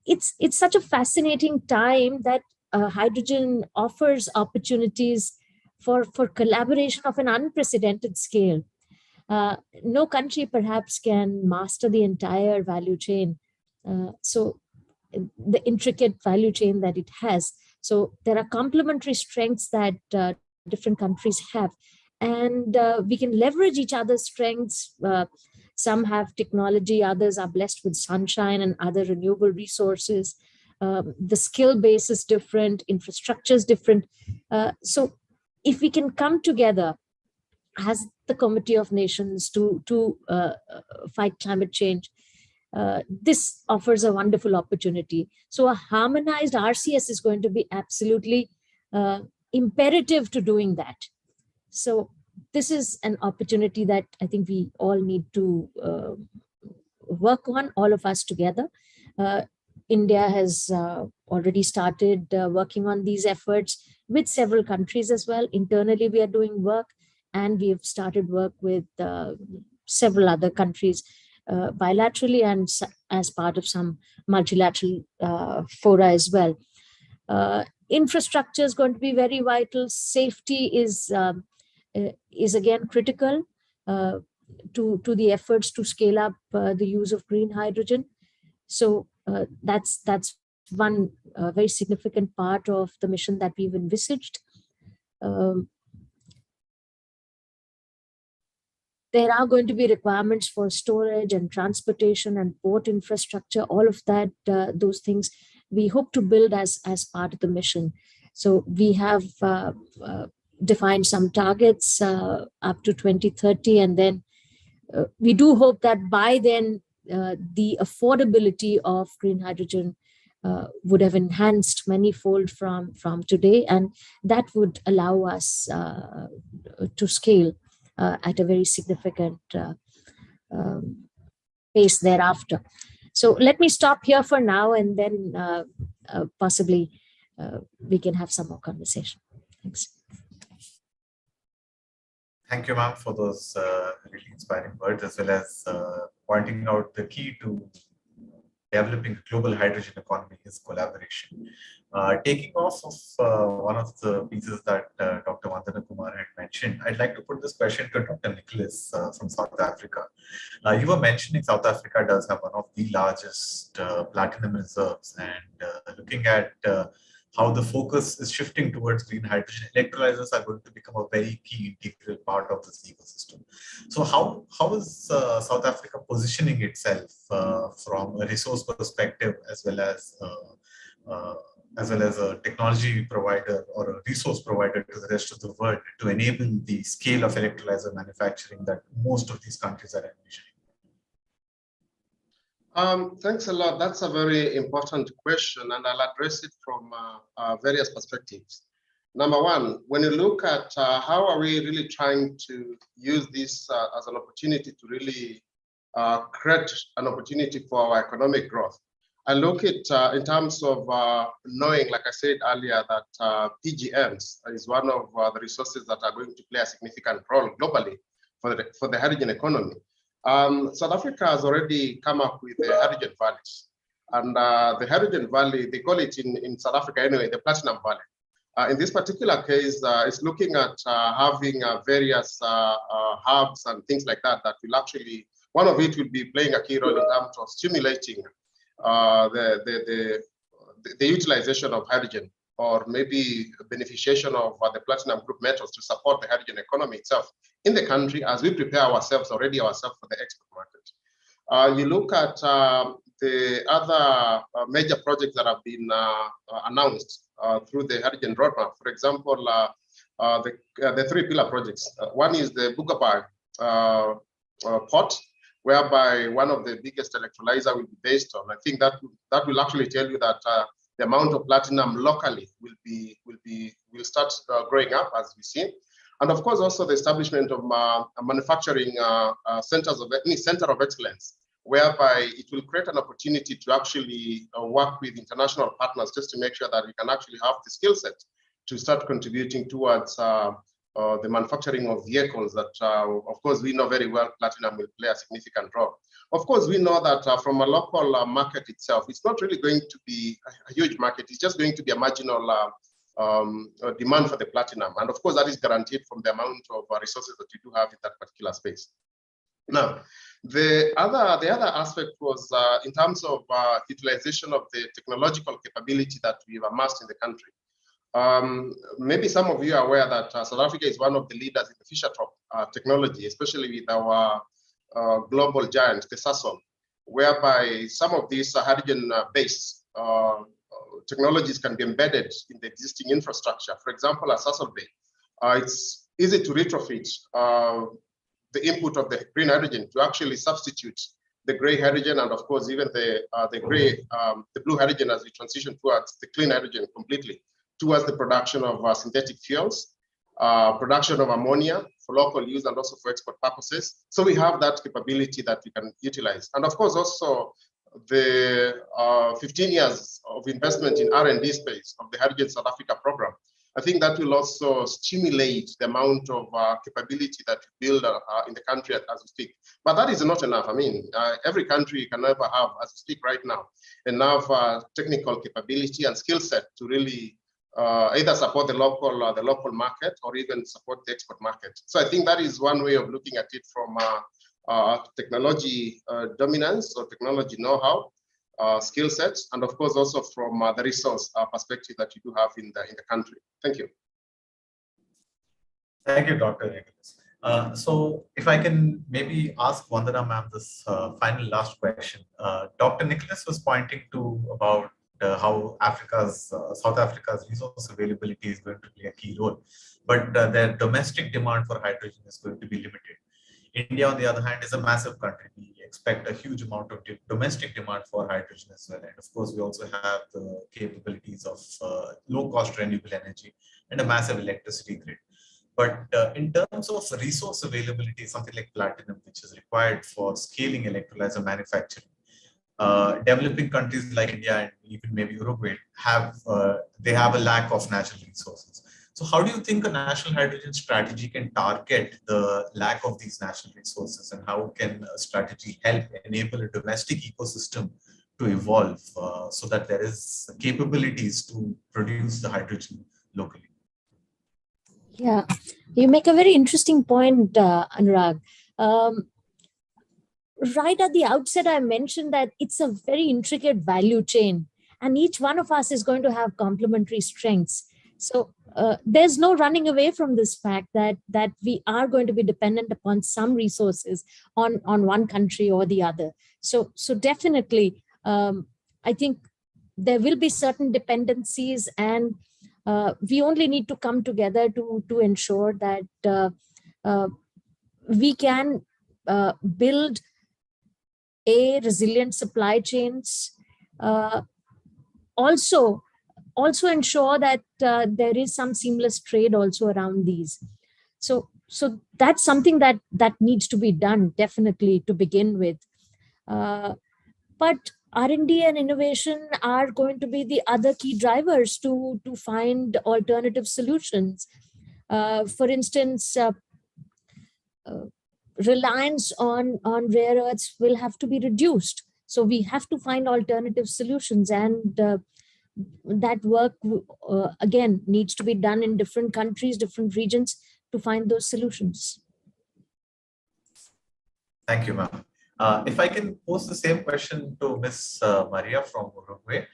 it's such a fascinating time that hydrogen offers opportunities for collaboration of an unprecedented scale. No country perhaps can master the entire value chain. So the intricate value chain that it has. So there are complementary strengths that different countries have, and we can leverage each other's strengths. Some have technology, others are blessed with sunshine and other renewable resources. The skill base is different, infrastructure is different. So if we can come together as the Committee of Nations to fight climate change, this offers a wonderful opportunity. So a harmonized RCS is going to be absolutely imperative to doing that. So this is an opportunity that I think we all need to work on, all of us together. India has already started working on these efforts with several countries as well. Internally, we are doing work, and we have started work with several other countries bilaterally and as part of some multilateral fora as well. Infrastructure is going to be very vital. Safety is again critical to the efforts to scale up the use of green hydrogen. So that's one very significant part of the mission that we've envisaged. There are going to be requirements for storage and transportation and port infrastructure, all of that, those things we hope to build as part of the mission. So we have defined some targets up to 2030, and then we do hope that by then the affordability of green hydrogen would have enhanced manifold from today, and that would allow us to scale at a very significant pace thereafter. So let me stop here for now, and then possibly we can have some more conversation. Thanks. Thank you, ma'am, for those really inspiring words, as well as pointing out the key to developing a global hydrogen economy is collaboration. Taking off of one of the pieces that Dr. Vandana Kumar had mentioned, I'd like to put this question to Dr. Nicholas from South Africa. You were mentioning South Africa does have one of the largest platinum reserves, and looking at how the focus is shifting towards green hydrogen, electrolyzers are going to become a very key integral part of this ecosystem. So how is South Africa positioning itself from a resource perspective, as well as a technology provider or a resource provider to the rest of the world to enable the scale of electrolyzer manufacturing that most of these countries are envisioning? Thanks a lot. That's a very important question, and I'll address it from various perspectives. Number one, when you look at how are we really trying to use this as an opportunity to really create an opportunity for our economic growth, I look at in terms of knowing, like I said earlier, that PGMs is one of the resources that are going to play a significant role globally for the hydrogen economy. South Africa has already come up with the hydrogen valleys, and the hydrogen valley, they call it in South Africa anyway, the platinum valley. In this particular case, it's looking at having various hubs and things like that will actually, one of it will be playing a key role in terms of stimulating the utilization of hydrogen, or maybe beneficiation of the platinum group metals to support the hydrogen economy itself in the country as we prepare ourselves for the export market. You look at the other major projects that have been announced through the hydrogen roadmap. For example, the three pillar projects. One is the Bugabai port, whereby one of the biggest electrolyzer will be based on. I think that will actually tell you that the amount of platinum locally will start growing up as we see. And of course, also the establishment of manufacturing center of excellence, whereby it will create an opportunity to actually work with international partners just to make sure that we can actually have the skill set to start contributing towards the manufacturing of vehicles that, of course, we know very well platinum will play a significant role. Of course, we know that from a local market itself, it's not really going to be a huge market. It's just going to be a marginal demand for the platinum. And of course, that is guaranteed from the amount of resources that you do have in that particular space. Now, the other aspect was in terms of utilization of the technological capability that we've amassed in the country. Maybe some of you are aware that South Africa is one of the leaders in the Fischer-Tropsch technology, especially with our global giant, the Sasol, whereby some of these hydrogen-based technologies can be embedded in the existing infrastructure. For example, at Sasol Bay, it's easy to retrofit the input of the green hydrogen to actually substitute the gray hydrogen, and of course even the blue hydrogen as we transition towards the clean hydrogen completely, towards the production of synthetic fuels, production of ammonia for local use and also for export purposes. So we have that capability that we can utilize. And of course also the 15 years of investment in R&D space of the Hydrogen South Africa program. I think that will also stimulate the amount of capability that we build in the country as we speak. But that is not enough. I mean, every country can never have, as we speak right now, enough technical capability and skill set to really either support the local market or even support the export market. So I think that is one way of looking at it from technology dominance or technology know-how, skill sets, and of course also from the resource perspective that you do have in the country. Thank you. Thank you, Dr. Nicholas. So if I can maybe ask Vandana ma'am this final last question. Dr. Nicholas was pointing to about how South Africa's resource availability is going to play a key role, but their domestic demand for hydrogen is going to be limited. India, on the other hand, is a massive country. We expect a huge amount of domestic demand for hydrogen as well. And of course, we also have the capabilities of low-cost renewable energy and a massive electricity grid. But in terms of resource availability, something like platinum, which is required for scaling electrolyzer manufacturing, developing countries like India and even maybe Uruguay have a lack of natural resources. So how do you think a national hydrogen strategy can target the lack of these natural resources, and how can a strategy help enable a domestic ecosystem to evolve so that there is capabilities to produce the hydrogen locally? Yeah, you make a very interesting point, Anurag. Right at the outset, I mentioned that it's a very intricate value chain, and each one of us is going to have complementary strengths. So there's no running away from this fact that we are going to be dependent upon some resources on one country or the other. So definitely, I think there will be certain dependencies, and we only need to come together to ensure that we can build resilient supply chains. Also ensure that there is some seamless trade also around these. So that's something that needs to be done definitely to begin with. But R&D and innovation are going to be the other key drivers to find alternative solutions. For instance, reliance on rare earths will have to be reduced. So we have to find alternative solutions, and that work again needs to be done in different countries, different regions to find those solutions. Thank you, ma'am. If I can pose the same question to Ms. Maria from Uruguay,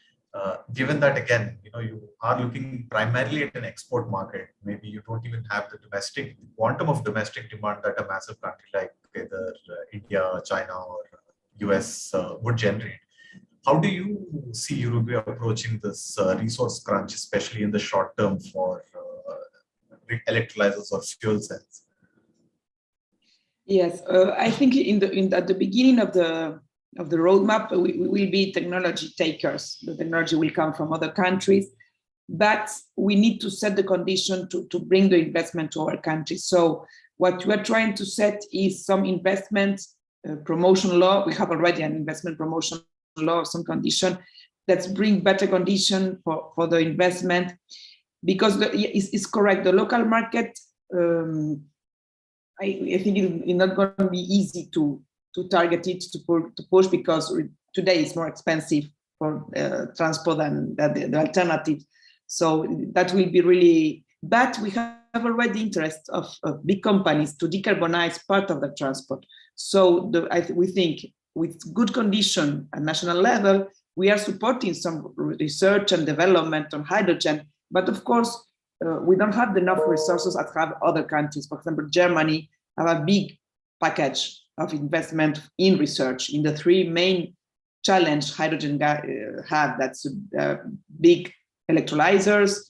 given that again, you are looking primarily at an export market, maybe you don't even have the quantum of domestic demand that a massive country like either India, China, or US would generate. How do you see Uruguay approaching this resource crunch, especially in the short term for electrolyzers or fuel cells? Yes, I think at the beginning of the roadmap, we will be technology takers. The technology will come from other countries, but we need to set the condition to bring the investment to our country. So what we are trying to set is some investment promotion law. We have already an investment promotion law of some condition that bring better condition for the investment, because it's correct. The local market, I think it's not going to be easy to target it, to push, because today it's more expensive for transport than the alternative. So that will be really, but we have already interest of big companies to decarbonize part of the transport. So we think with good condition at national level, we are supporting some research and development on hydrogen, but of course, we don't have enough resources as have other countries. For example, Germany have a big package of investment in research in the three main challenge hydrogen have. That's big electrolyzers,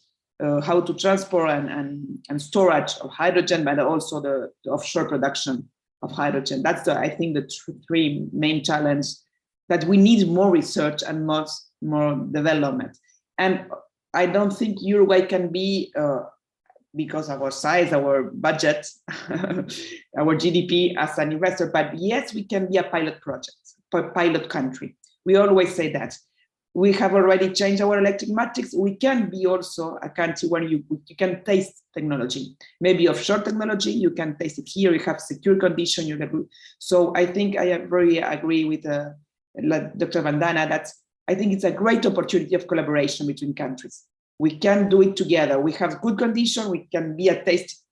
how to transport and storage of hydrogen, but also the offshore production of hydrogen. That's I think the three main challenges that we need more research and more development. And I don't think Uruguay can be, because of our size, our budget, our GDP as an investor, but yes, we can be a pilot project, pilot country. We always say that. we have already changed our electric matrix. We can be also a country where you can taste technology, maybe offshore technology. You can taste it here. You have secure condition. You can. So I think I very agree with Dr. Vandana that I think it's a great opportunity of collaboration between countries. We can do it together. We have good condition. We can be a taste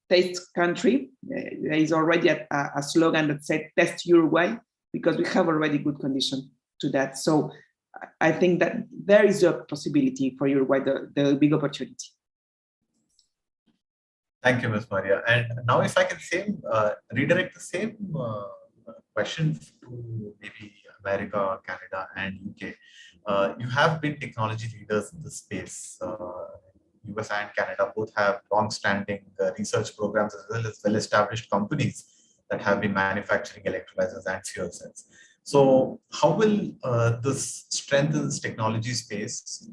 country. There is already a slogan that said "Test Uruguay," because we have already good condition to that. So I think that there is a possibility for Uruguay, the big opportunity. Thank you, Ms. Maria. And now if I can redirect the same question to maybe America, Canada, and UK. You have been technology leaders in this space. US and Canada both have long-standing research programs as well as well-established companies that have been manufacturing electrolyzers and fuel cells. So how will this strength in this technology space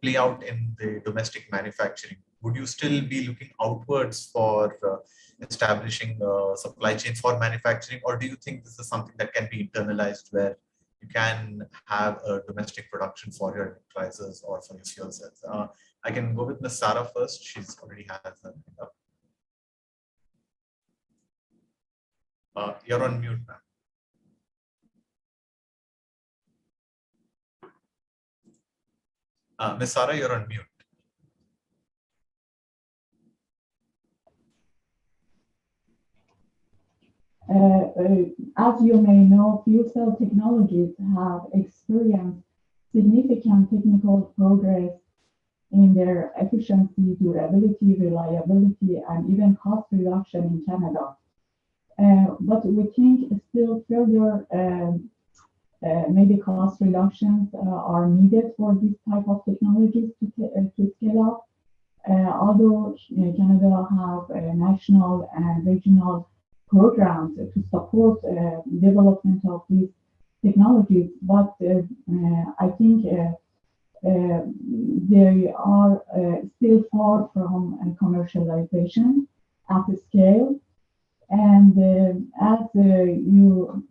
play out in the domestic manufacturing? Would you still be looking outwards for establishing a supply chain for manufacturing, or do you think this is something that can be internalized where you can have a domestic production for your electrolyzers or for your fuel cells? I can go with Ms. Sarah first. She's already has her hand up. You're on mute, ma'am. Ms. Sarah, you're on mute. As you may know, fuel cell technologies have experienced significant technical progress in their efficiency, durability, reliability, and even cost reduction in Canada. But we think still further maybe cost reductions are needed for this type of technologies to scale up. Although Canada have national and regional programs to support development of these technologies, but I think they are still far from commercialization at the scale. And as you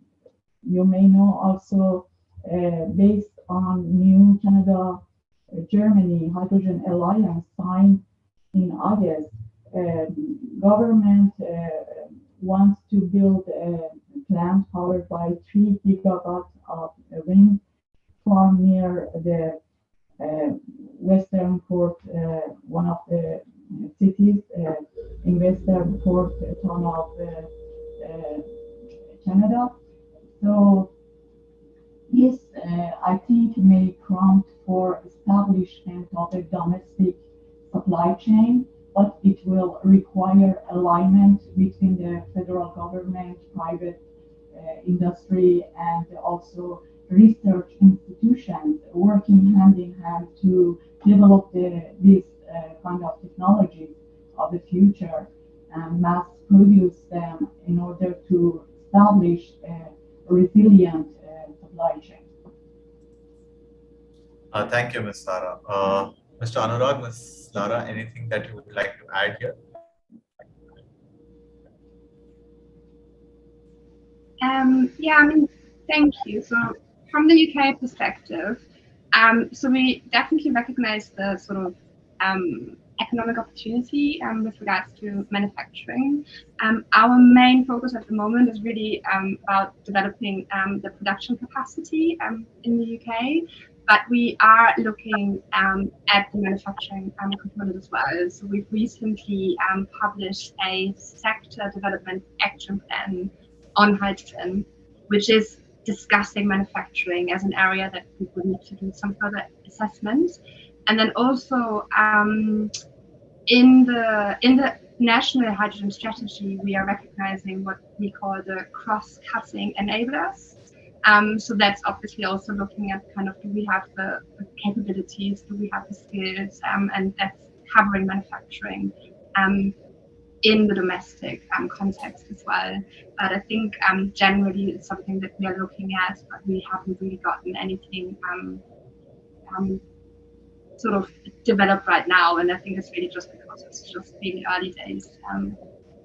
may know, also based on new Canada-Germany Hydrogen Alliance signed in August, government wants to build a plant powered by 3 gigawatts of wind farm near the Western Port, one of the cities in Western Port town of Canada. So this, I think, may prompt for establishment of a domestic supply chain, but it will require alignment between the federal government, private industry, and also research institutions working hand in hand to develop these kind of technologies of the future and mass produce them in order to establish a resilient supply chain. Thank you, Ms. Sarah. Mr. Anurag, Ms. Lara, anything that you would like to add here? Yeah, I mean, thank you. So from the UK perspective, so we definitely recognize the sort of economic opportunity with regards to manufacturing. Our main focus at the moment is really about developing the production capacity in the UK, but we are looking at the manufacturing component as well. So we've recently published a sector development action plan on hydrogen, which is discussing manufacturing as an area that we would need to do some further assessment. And then also in the national hydrogen strategy, we are recognizing what we call the cross-cutting enablers. So that's obviously also looking at kind of, do we have the capabilities, do we have the skills, and that's covering manufacturing in the domestic context as well. But I think generally it's something that we are looking at, but we haven't really gotten anything sort of developed right now. And I think it's really just because it's just really early days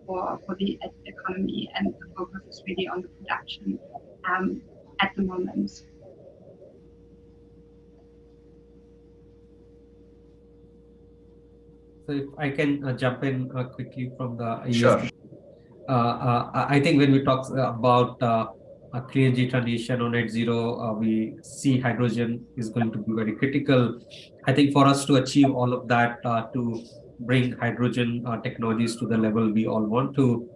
for the economy, and the focus is really on the production at the moment. So if I can jump in quickly from the US. Sure. I think when we talk about a clean energy transition or net zero, we see hydrogen is going to be very critical. I think for us to achieve all of that, to bring hydrogen technologies to the level we all want to,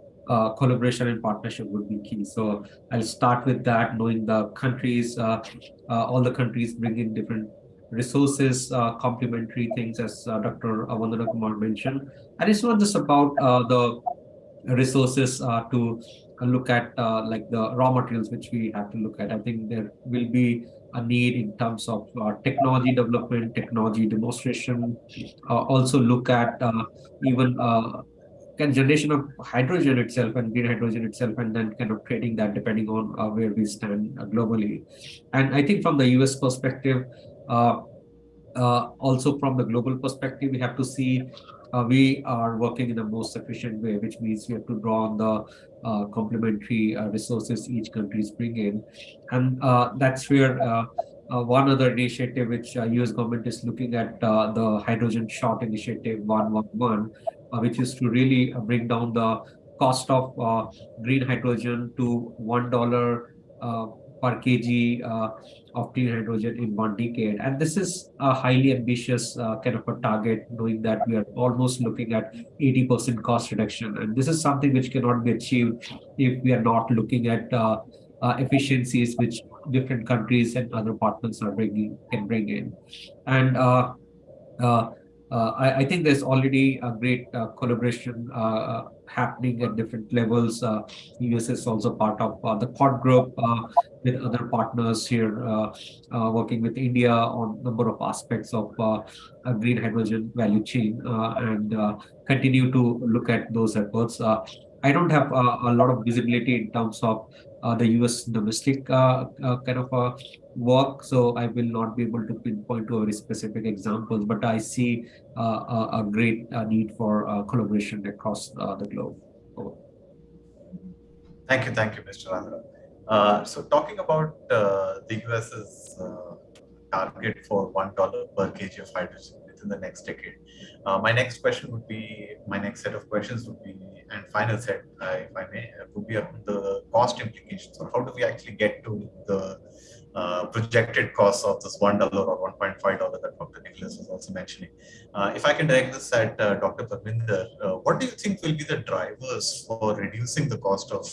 collaboration and partnership would be key. So I'll start with that, knowing the countries, all the countries bring in different resources, complementary things, as Dr. Vandana Kumar mentioned. And it's not just about the resources to look at like the raw materials which we have to look at. I think there will be a need in terms of technology development, technology demonstration, also look at even generation of hydrogen itself and green hydrogen itself, and then kind of trading that depending on where we stand globally. And I think from the US perspective, also from the global perspective, we have to see we are working in the most efficient way, which means we have to draw on the complementary resources each country is bringing. And that's where one other initiative which US government is looking at, the Hydrogen Shot Initiative 111, which is to really bring down the cost of green hydrogen to $1 per kg of clean hydrogen in 1 decade. And this is a highly ambitious kind of a target, knowing that we are almost looking at 80% cost reduction. And this is something which cannot be achieved if we are not looking at efficiencies which different countries and other partners can bring in. And I think there's already a great collaboration happening at different levels. US is also part of the Quad group with other partners here, working with India on a number of aspects of a green hydrogen value chain, and continue to look at those efforts. I don't have a lot of visibility in terms of the US domestic kind of work, so I will not be able to pinpoint to very specific examples, but I see a great need for collaboration across the globe. Thank you, Mr. Andhra. So talking about the US's target for $1 per kg of hydrogen within the next decade, my next set of questions would be, and final set, if I may, would be on the cost implications, or how do we actually get to the projected costs of this $1 or $1.5 that Dr. Nicholas was also mentioning. If I can direct this at Dr. Parminder, what do you think will be the drivers for reducing the cost of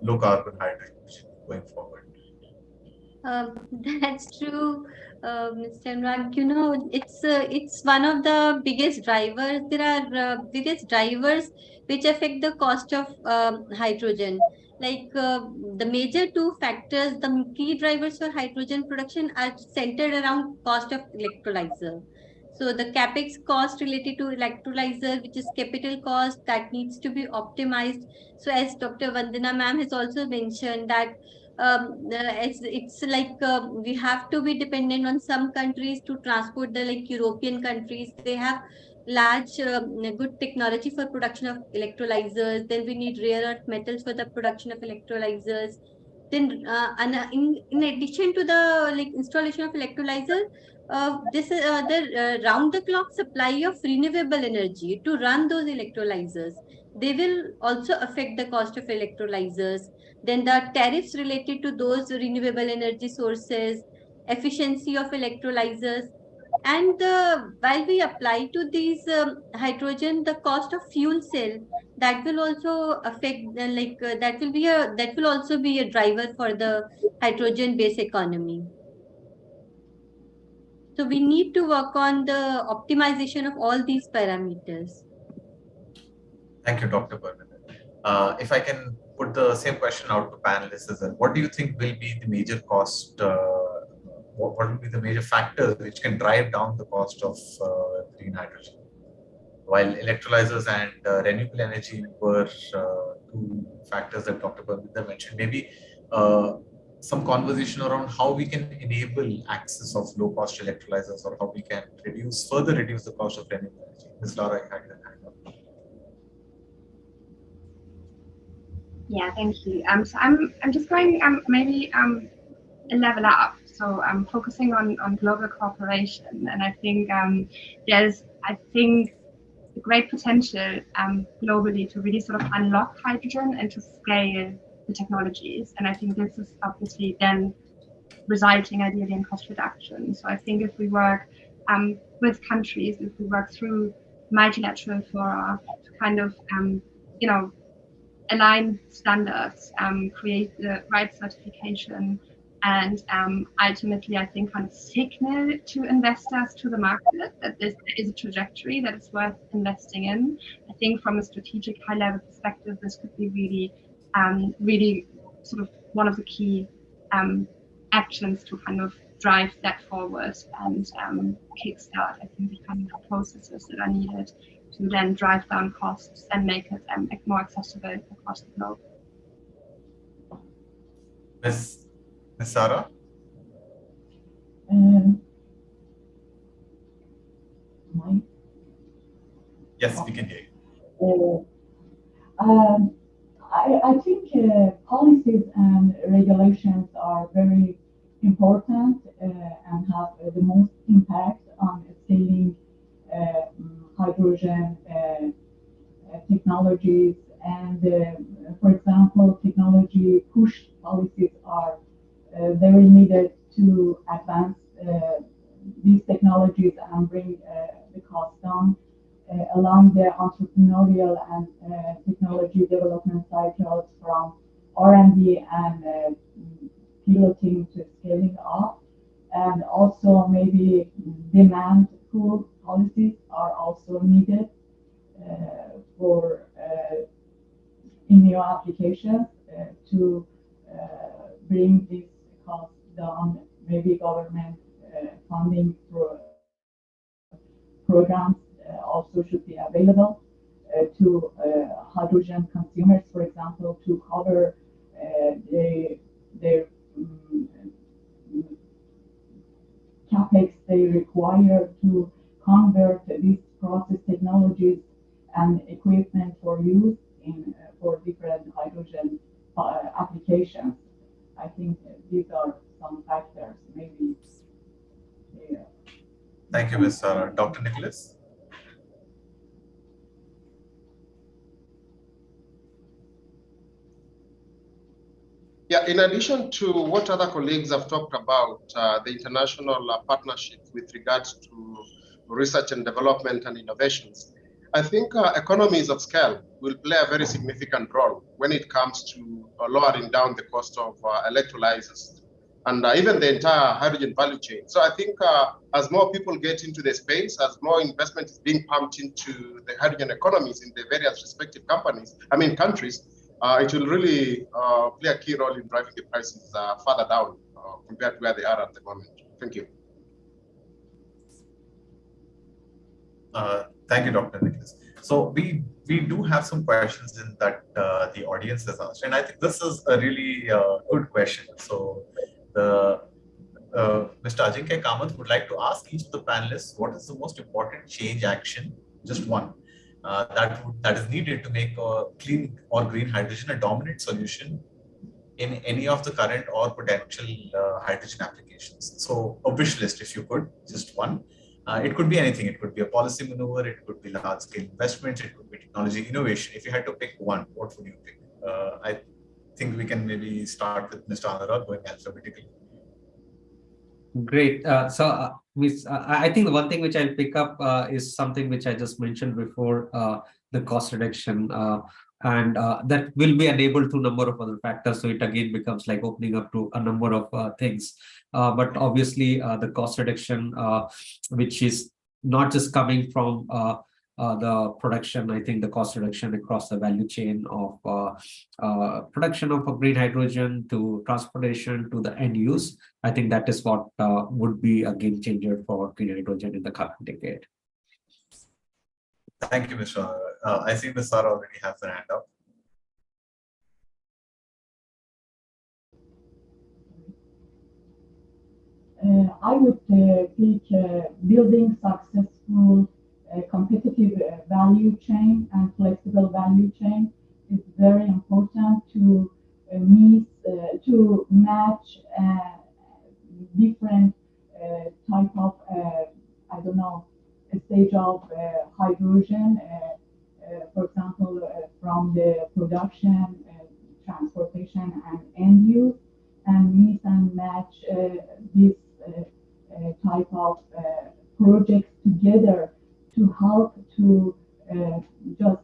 low carbon hydrogen going forward? That's true, Mr. Anurag. You know, it's one of the biggest drivers. There are biggest drivers which affect the cost of hydrogen. Like the major two factors, the key drivers for hydrogen production are centered around cost of electrolyzer. So the capex cost related to electrolyzer, which is capital cost, that needs to be optimized. So as Dr. Vandana ma'am has also mentioned that it's like we have to be dependent on some countries to transport the like European countries. They have large good technology for production of electrolyzers. Then we need rare earth metals for the production of electrolyzers. Then in addition to the like installation of electrolyzer, this is the round the clock supply of renewable energy to run those electrolyzers. They will also affect the cost of electrolyzers. Then the tariffs related to those renewable energy sources, efficiency of electrolyzers. And while we apply to these hydrogen, the cost of fuel cell, that will also affect that will also be a driver for the hydrogen based economy. So we need to work on the optimization of all these parameters. Thank you, Dr. Parminder. If I can put the same question out to panelists as well, what do you think will be the major cost? What will be the major factors which can drive down the cost of green hydrogen? While electrolyzers and renewable energy were two factors that Dr. Parminder mentioned, maybe some conversation around how we can enable access of low-cost electrolyzers, or how we can further reduce the cost of renewable energy. Ms. Lara, you had your hand up. Yeah, thank you. So I'm just going maybe a level up. So I'm focusing on global cooperation, and I think the great potential globally to really sort of unlock hydrogen and to scale the technologies. And I think this is obviously then resulting ideally in cost reduction. So I think if we work with countries, if we work through multilateral fora to kind of, align standards, create the right certification, and ultimately, I think, kind of signal to investors, to the market, that there is a trajectory that is worth investing in. I think from a strategic high-level perspective, this could be really, really sort of one of the key actions to kind of drive that forward and kickstart, I think, the kind of processes that are needed to then drive down costs and make it more accessible across the globe. Ms. Sarah? Yes, we can hear you. I think policies and regulations are very important and have the most impact on scaling hydrogen technologies. And for example, technology push policies are very needed to advance these technologies and bring the cost down along the entrepreneurial and technology development cycles from R&D and piloting to scaling up. And also maybe demand pull policies are also needed for in new applications to bring this cost down. Maybe government funding for programs also should be available to hydrogen consumers, for example, to cover their capex they require to convert these process technologies and equipment for use in for different hydrogen applications. I think these are some factors, maybe. Yeah. Thank you, Ms. Sarah. Dr. Nicholas? Yeah, in addition to what other colleagues have talked about, the international partnership with regards to research and development and innovations, I think economies of scale will play a very significant role when it comes to lowering down the cost of electrolyzers and even the entire hydrogen value chain. So I think as more people get into the space, as more investment is being pumped into the hydrogen economies in the various respective countries, it will really play a key role in driving the prices further down compared to where they are at the moment. Thank you. Thank you, Dr. Nicholas. So we do have some questions in that the audience has asked, and I think this is a really good question. So the Mr. Ajinkya Kamath would like to ask each of the panelists what is the most important change action, just one, that is needed to make clean or green hydrogen a dominant solution in any of the current or potential hydrogen applications. So a wish list, if you could, just one. It could be anything. It could be a policy maneuver. It could be large-scale investments. It could be technology innovation. If you had to pick one, what would you pick? I think we can maybe start with Mr. Anurag, going alphabetically. Great. I think the one thing which I'll pick up is something which I just mentioned before, the cost reduction, and that will be enabled through a number of other factors. So it again becomes like opening up to a number of things. But obviously, the cost reduction, which is not just coming from the production, I think the cost reduction across the value chain of production of green hydrogen to transportation to the end use, I think that is what would be a game changer for green hydrogen in the current decade. Thank you, Mr. Anurag. I see Ms. Sarah already has her hand up. I would pick building successful competitive value chain and flexible value chain is very important to match different type of stage of hydrogen, for example, from the production, transportation, and end use, and mix and match this type of projects together to help to just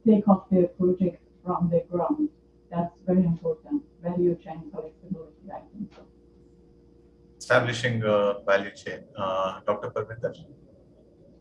take off the project from the ground. That's very important. Value chain flexibility, I think so. Establishing a value chain. Dr. Parminder?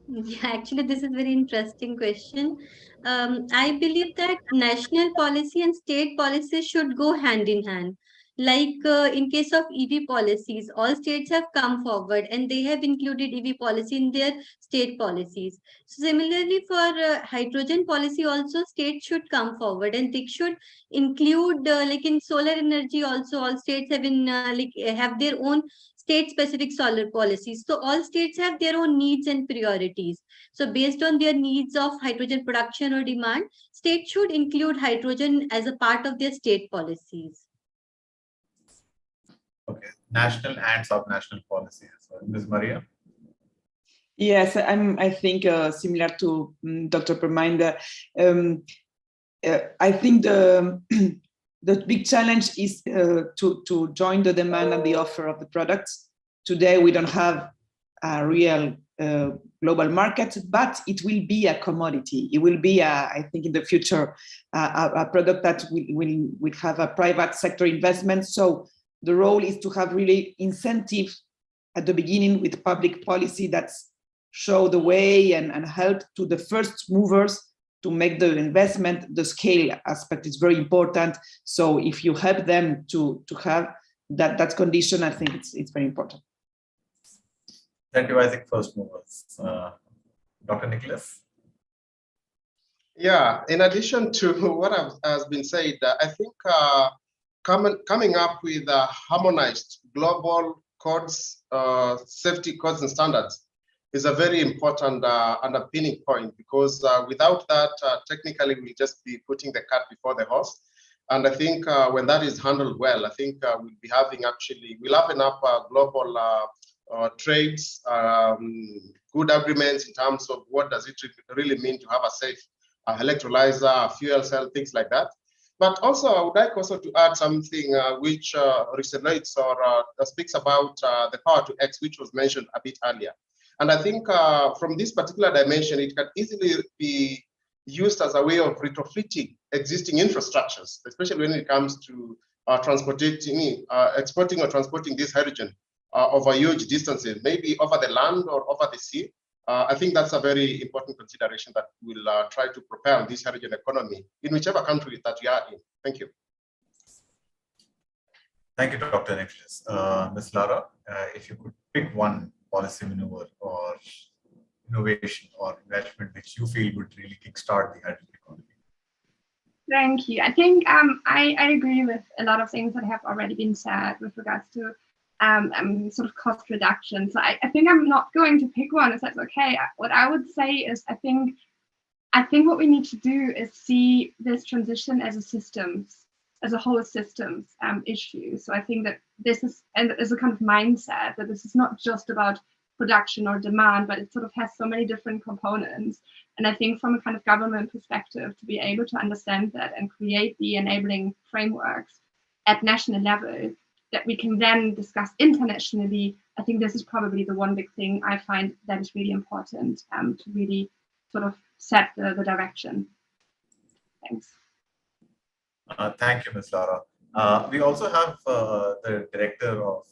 Yeah, actually, this is very interesting question. I believe that national policy and state policy should go hand in hand. Like in case of EV policies, all states have come forward and they have included EV policy in their state policies. So similarly, for hydrogen policy, also states should come forward and they should include, like in solar energy, also all states have have their own state-specific solar policies. So all states have their own needs and priorities. So based on their needs of hydrogen production or demand, states should include hydrogen as a part of their state policies. Okay, national and subnational policies. Ms. Maria? Yes, I think similar to Dr. Perminder. I think the big challenge is to join the demand and the offer of the products. Today, we don't have a real global market, but it will be a commodity. It will be, I think, in the future, a product that will have a private sector investment. So the role is to have really incentive at the beginning with public policy that show the way and help to the first movers to make the investment. The scale aspect is very important. So if you help them to have that condition, I think it's very important. Incentivizing first movers. Dr. Nicholas? Yeah, in addition to what has been said, I think coming up with harmonized global codes, safety codes and standards is a very important underpinning point, because without that, technically we'll just be putting the cart before the horse. And I think when that is handled well, I think we'll have enough global trades, good agreements in terms of what does it really mean to have a safe electrolyzer, fuel cell, things like that. But also, I would like also to add something which resonates or speaks about the power to X, which was mentioned a bit earlier. And I think from this particular dimension, it can easily be used as a way of retrofitting existing infrastructures, especially when it comes to exporting or transporting this hydrogen over huge distances, maybe over the land or over the sea. I think that's a very important consideration that will try to propel this hydrogen economy in whichever country that we are in. Thank you. Thank you, Dr. Nicholas. Ms. Lara, if you could pick one policy maneuver or innovation or investment which you feel would really kickstart the hydrogen economy. Thank you. I think I agree with a lot of things that have already been said with regards to sort of cost reduction. So I think I'm not going to pick one if that's okay. What I would say is I think what we need to do is see this transition as a whole systems issue. So I think that this is a kind of mindset that this is not just about production or demand, but it sort of has so many different components. And I think from a kind of government perspective, to be able to understand that and create the enabling frameworks at national level that we can then discuss internationally, I think this is probably the one big thing I find that is really important to really sort of set the direction. Thanks. Thank you, Ms. Lara. We also have the director of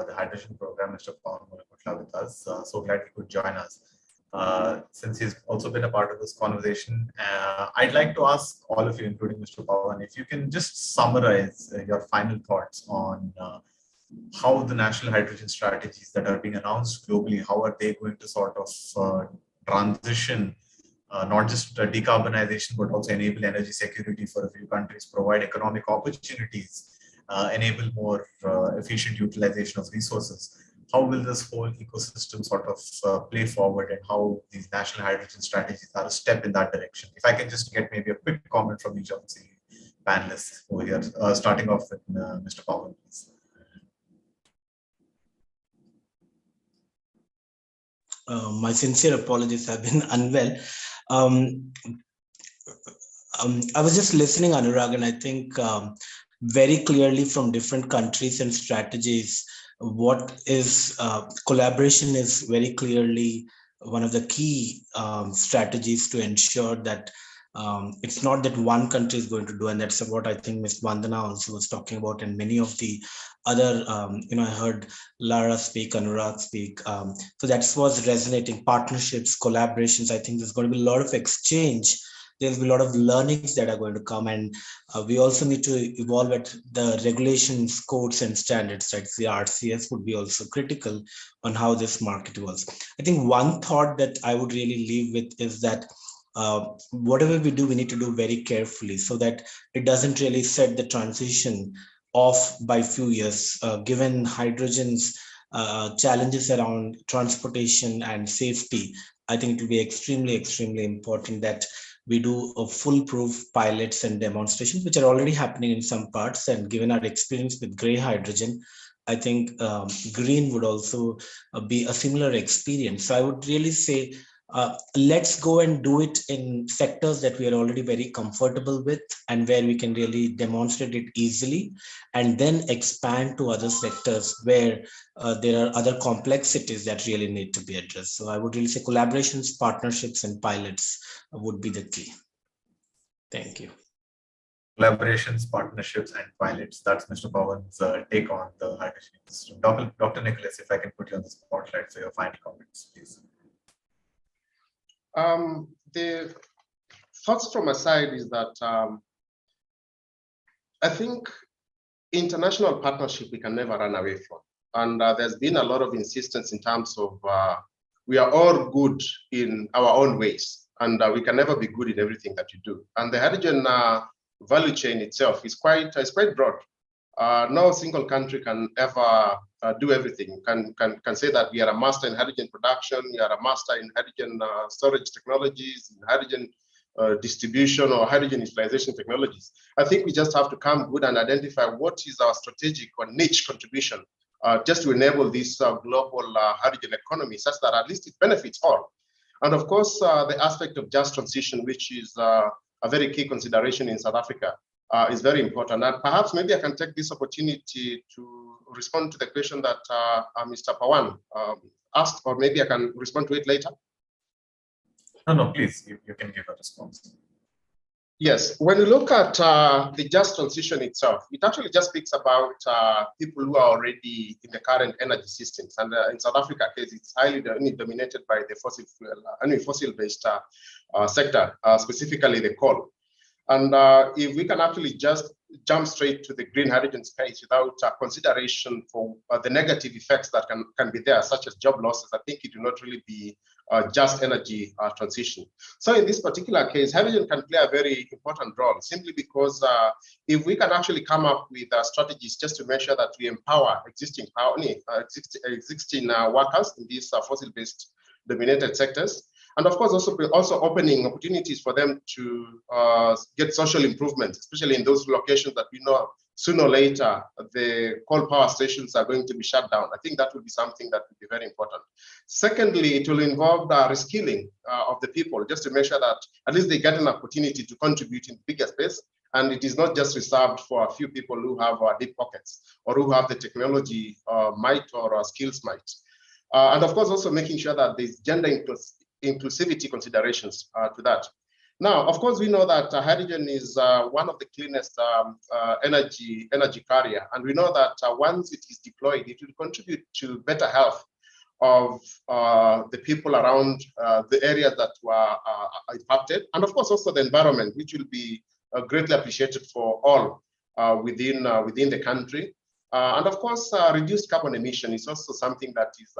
the hydrogen program, Mr. Pawan Mulekutla, with us. So glad he could join us. Since he's also been a part of this conversation, I'd like to ask all of you, including Mr. Pawan, if you can just summarize your final thoughts on how the national hydrogen strategies that are being announced globally, how are they going to sort of transition not just decarbonization, but also enable energy security for a few countries, provide economic opportunities, enable more efficient utilization of resources. How will this whole ecosystem sort of play forward, and how these national hydrogen strategies are a step in that direction? If I can just get maybe a quick comment from each of the panelists over here, starting off with Mr. Pawan, please. My sincere apologies, I've been unwell. I was just listening, Anurag, and I think very clearly from different countries and strategies, what is collaboration is very clearly one of the key strategies to ensure that it's not that one country is going to do, and that's what I think Ms. Vandana also was talking about, and many of the other, I heard Lara speak, Anurag speak. So that was resonating. Partnerships, collaborations. I think there's going to be a lot of exchange. There'll be a lot of learnings that are going to come, and we also need to evolve at the regulations, codes, and standards. Right, the RCS would be also critical on how this market works. I think one thought that I would really leave with is that whatever we do, we need to do very carefully so that it doesn't really set the transition off by few years, given hydrogen's challenges around transportation and safety. I think it will be extremely, extremely important that we do a foolproof pilots and demonstrations, which are already happening in some parts. And given our experience with gray hydrogen, I think green would also be a similar experience. So I would really say, let's go and do it in sectors that we are already very comfortable with and where we can really demonstrate it easily, and then expand to other sectors where there are other complexities that really need to be addressed. So I would really say collaborations, partnerships, and pilots would be the key. Thank you. Collaborations, partnerships, and pilots. That's Mr. Pawan's take on the hydrogen system. Dr. Nicholas, if I can put you on the spotlight for your final comments, please. The thoughts from my side is that I think international partnership we can never run away from. And there's been a lot of insistence in terms of we are all good in our own ways, and we can never be good in everything that you do. And the hydrogen value chain itself is quite broad. No single country can ever do everything. Can say that we are a master in hydrogen production, we are a master in hydrogen storage technologies, in hydrogen distribution or hydrogen utilization technologies. I think we just have to come good and identify what is our strategic or niche contribution just to enable this global hydrogen economy such that at least it benefits all. And of course, the aspect of just transition, which is a very key consideration in South Africa, is very important. And perhaps maybe I can take this opportunity to respond to the question that Mr. Pawan asked, or maybe I can respond to it later. No, please, you can give a response. Yes, when you look at the just transition itself, it actually just speaks about people who are already in the current energy systems. And in South Africa case, it's highly dominated by the fossil-based sector, specifically the coal. And if we can actually just jump straight to the green hydrogen space without consideration for the negative effects that can be there, such as job losses, I think it will not really be just energy transition. So in this particular case, hydrogen can play a very important role, simply because if we can actually come up with strategies just to make sure that we empower existing workers in these fossil-based dominated sectors, and of course also opening opportunities for them to get social improvements, especially in those locations that we know sooner or later the coal power stations are going to be shut down. I think that will be something that will be very important. Secondly, it will involve the reskilling of the people, just to make sure that at least they get an opportunity to contribute in bigger space, and it is not just reserved for a few people who have deep pockets or who have the technology might or skills might. And of course also making sure that there's gender inclusivity considerations to that. Now, of course, we know that hydrogen is one of the cleanest energy carrier, and we know that once it is deployed, it will contribute to better health of the people around the areas that were impacted, and of course also the environment, which will be greatly appreciated for all within the country. And of course, reduced carbon emission is also something that is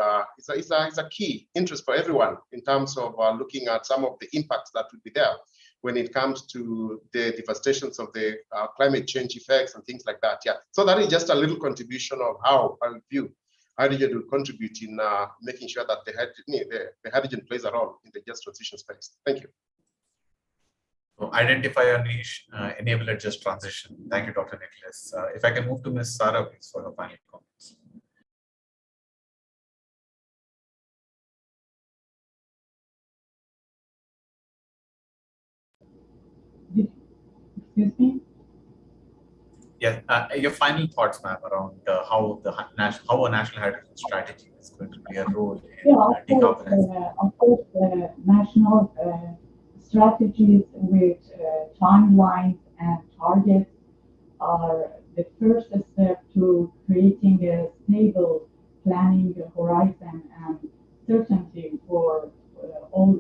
a key interest for everyone in terms of looking at some of the impacts that will be there when it comes to the devastations of the climate change effects and things like that. Yeah, so that is just a little contribution of how I view hydrogen will contribute in making sure that the hydrogen plays a role in the just transition space. Thank you. So identify a niche, enable a just transition. Thank you, Dr. Nicholas. If I can move to Ms. Sarah, please, for her final comments. Excuse me? Yes, your final thoughts, ma'am, around how a national hydrogen strategy is going to play a role in decarbonizing. Of course, national strategies with timelines and targets are the first step to creating a stable planning horizon and certainty for all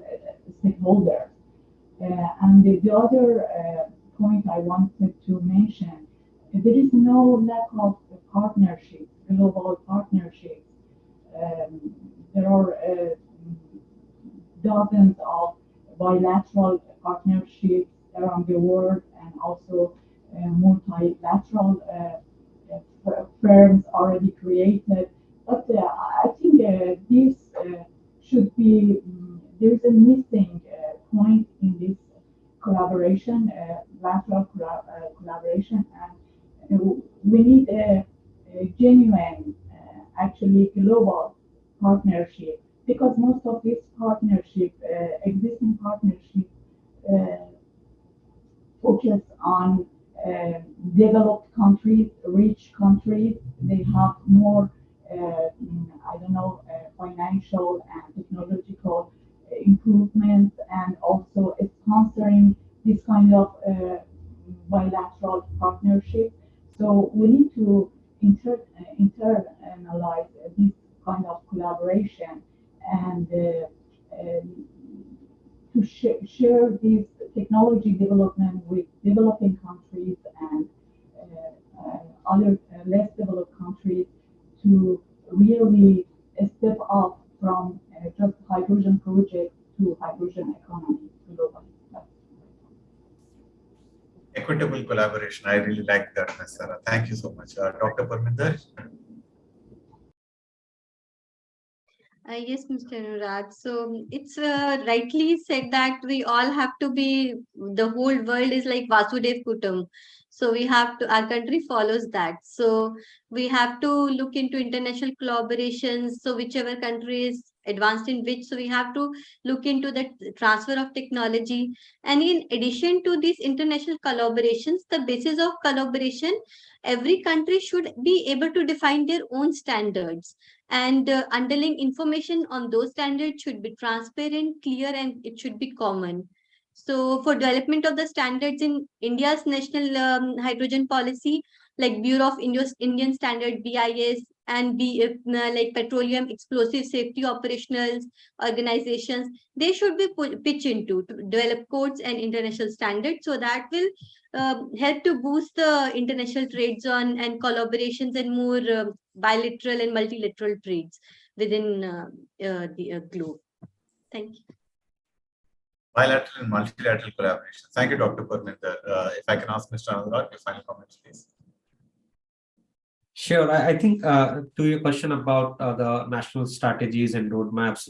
stakeholders. And the other point I wanted to mention, there is no lack of partnerships, global partnerships. There are dozens of bilateral partnerships around the world, and also multilateral firms already created. But I think this should be, there's a missing point in this collaboration, lateral collaboration, and we need a genuine, actually global partnership, because most of these partnership, existing partnership, focus on developed countries, rich countries. They have more, I don't know, financial and technological improvements, and also sponsoring this kind of bilateral partnership. So we need to internalize this kind of collaboration, and to share this technology development with developing countries and other less developed countries, to really step up from just hydrogen projects to hydrogen economy globally. Equitable collaboration. I really like that, Ms. Sarah. Thank you so much. Dr. Parminder? Yes, Mr. Anurag. So it's rightly said that we all have to be, the whole world is like Vasudev Kutum. So we have to, our country follows that. So we have to look into international collaborations. So whichever country is advanced in which, so we have to look into the transfer of technology. And in addition to these international collaborations, the basis of collaboration, every country should be able to define their own standards. And underlying information on those standards should be transparent, clear, and it should be common. So for development of the standards in India's national hydrogen policy, like Bureau of Indian Standard, BIS, and like Petroleum Explosive Safety Operational Organizations, they should be pitched into to develop codes and international standards. So that will help to boost the international trade zone and collaborations and more bilateral and multilateral trades within the globe. Thank you. Bilateral and multilateral collaboration. Thank you, Dr. Parminder. If I can ask Mr. Anurag, your final comments, please. Sure. I think to your question about the national strategies and roadmaps,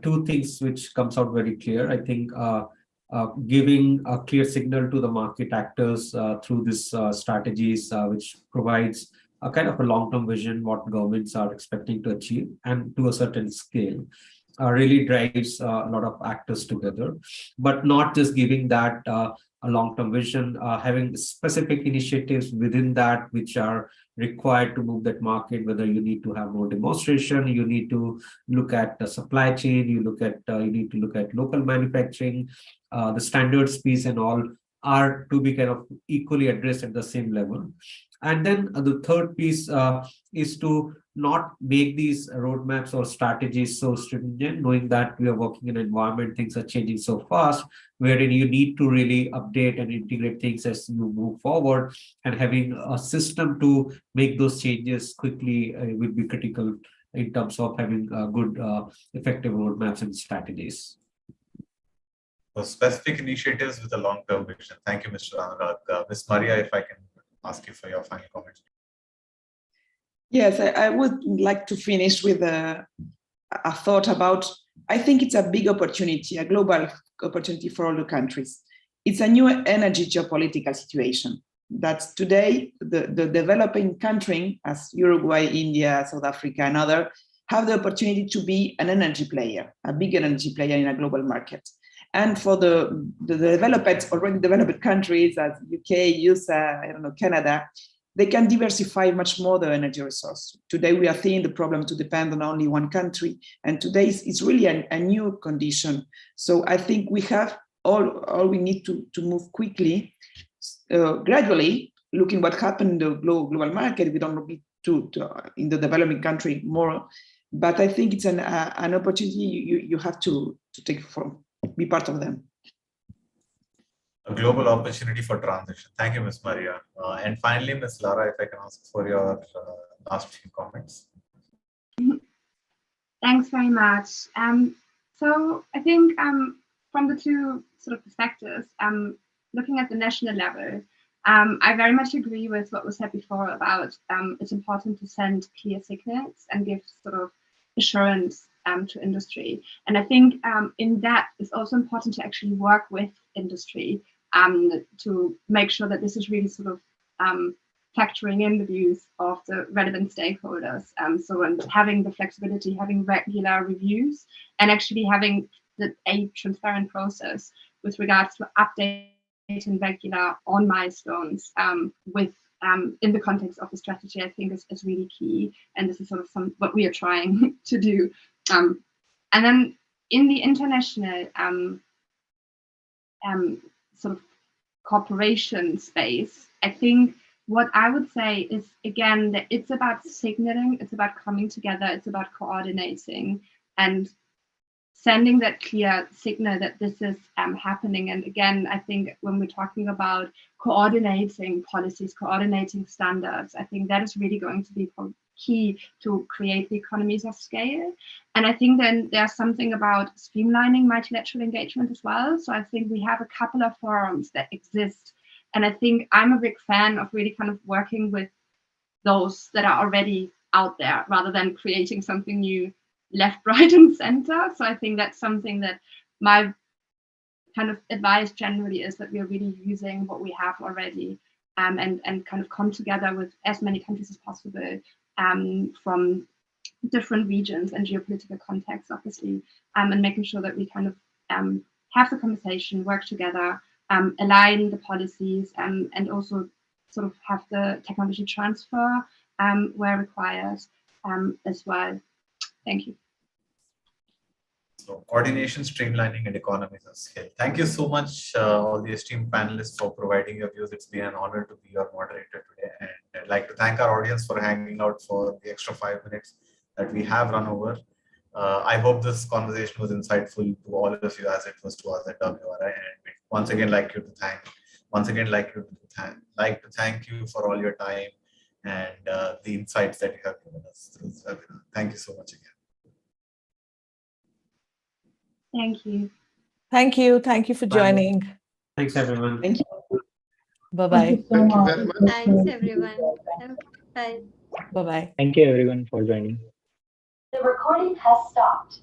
two things which comes out very clear. I think giving a clear signal to the market actors through these strategies, which provides a kind of a long-term vision, what governments are expecting to achieve, and to a certain scale, really drives a lot of actors together. But not just giving that a long-term vision, having specific initiatives within that which are required to move that market, whether you need to have more demonstration, you need to look at the supply chain, you need to look at local manufacturing, the standards piece and all are to be kind of equally addressed at the same level. And then the third piece is to not make these roadmaps or strategies so stringent, knowing that we are working in an environment, things are changing so fast, wherein you need to really update and integrate things as you move forward, and having a system to make those changes quickly will be critical in terms of having good, effective roadmaps and strategies. So specific initiatives with a long-term vision. Thank you, Mr. Anurag. Ms. Maria, if I can ask you for your final comments. Yes, I would like to finish with a thought about, I think it's a big opportunity, a global opportunity for all the countries. It's a new energy geopolitical situation that today the developing country, as Uruguay, India, South Africa, and others, have the opportunity to be an energy player, a big energy player in a global market. And for the already developed countries as UK, USA, I don't know, Canada, they can diversify much more the energy resource. Today, we are seeing the problem to depend on only one country. And today it's really a new condition. So I think we have all we need to move quickly, gradually, looking what happened in the global market. We don't need to in the developing country more, but I think it's an opportunity you have to take be part of them. A global opportunity for transition. Thank you, Ms. Maria. And finally, Ms. Lara, if I can ask for your last few comments. Thanks very much. So I think from the two sort of perspectives, looking at the national level, I very much agree with what was said before about it's important to send clear signals and give sort of assurance to industry. And I think in that it's also important to actually work with industry to make sure that this is really sort of factoring in the views of the relevant stakeholders. So and having the flexibility, having regular reviews, and actually having a transparent process with regards to updating regular on milestones with in the context of the strategy, I think is really key. And this is sort of what we are trying to do. And then in the international sort of cooperation space, I think what I would say is, again, that it's about signaling, it's about coming together, it's about coordinating and sending that clear signal that this is happening. And again, I think when we're talking about coordinating policies, coordinating standards, I think that is really going to be key to create the economies of scale. And I think then there's something about streamlining multilateral engagement as well. So I think we have a couple of forums that exist. And I think I'm a big fan of really kind of working with those that are already out there rather than creating something new left, right, and center. So I think that's something that my kind of advice generally is that we are really using what we have already and kind of come together with as many countries as possible from different regions and geopolitical contexts, obviously, and making sure that we kind of have the conversation, work together, align the policies, and also sort of have the technology transfer where required as well. Thank you. So coordination, streamlining, and economies of scale. Thank you so much, all the esteemed panelists, for providing your views. It's been an honor to be your moderator today. And I'd like to thank our audience for hanging out for the extra 5 minutes that we have run over. I hope this conversation was insightful to all of you as it was to us at WRI. And once again, like to thank you for all your time and the insights that you have given us through this webinar. Thank you so much again. Thank you. Thank you. Thank you for joining. Thanks, everyone. Thank you. Bye-bye. Thank you very much. Thanks, everyone. Bye. Bye-bye. Thank you everyone for joining. The recording has stopped.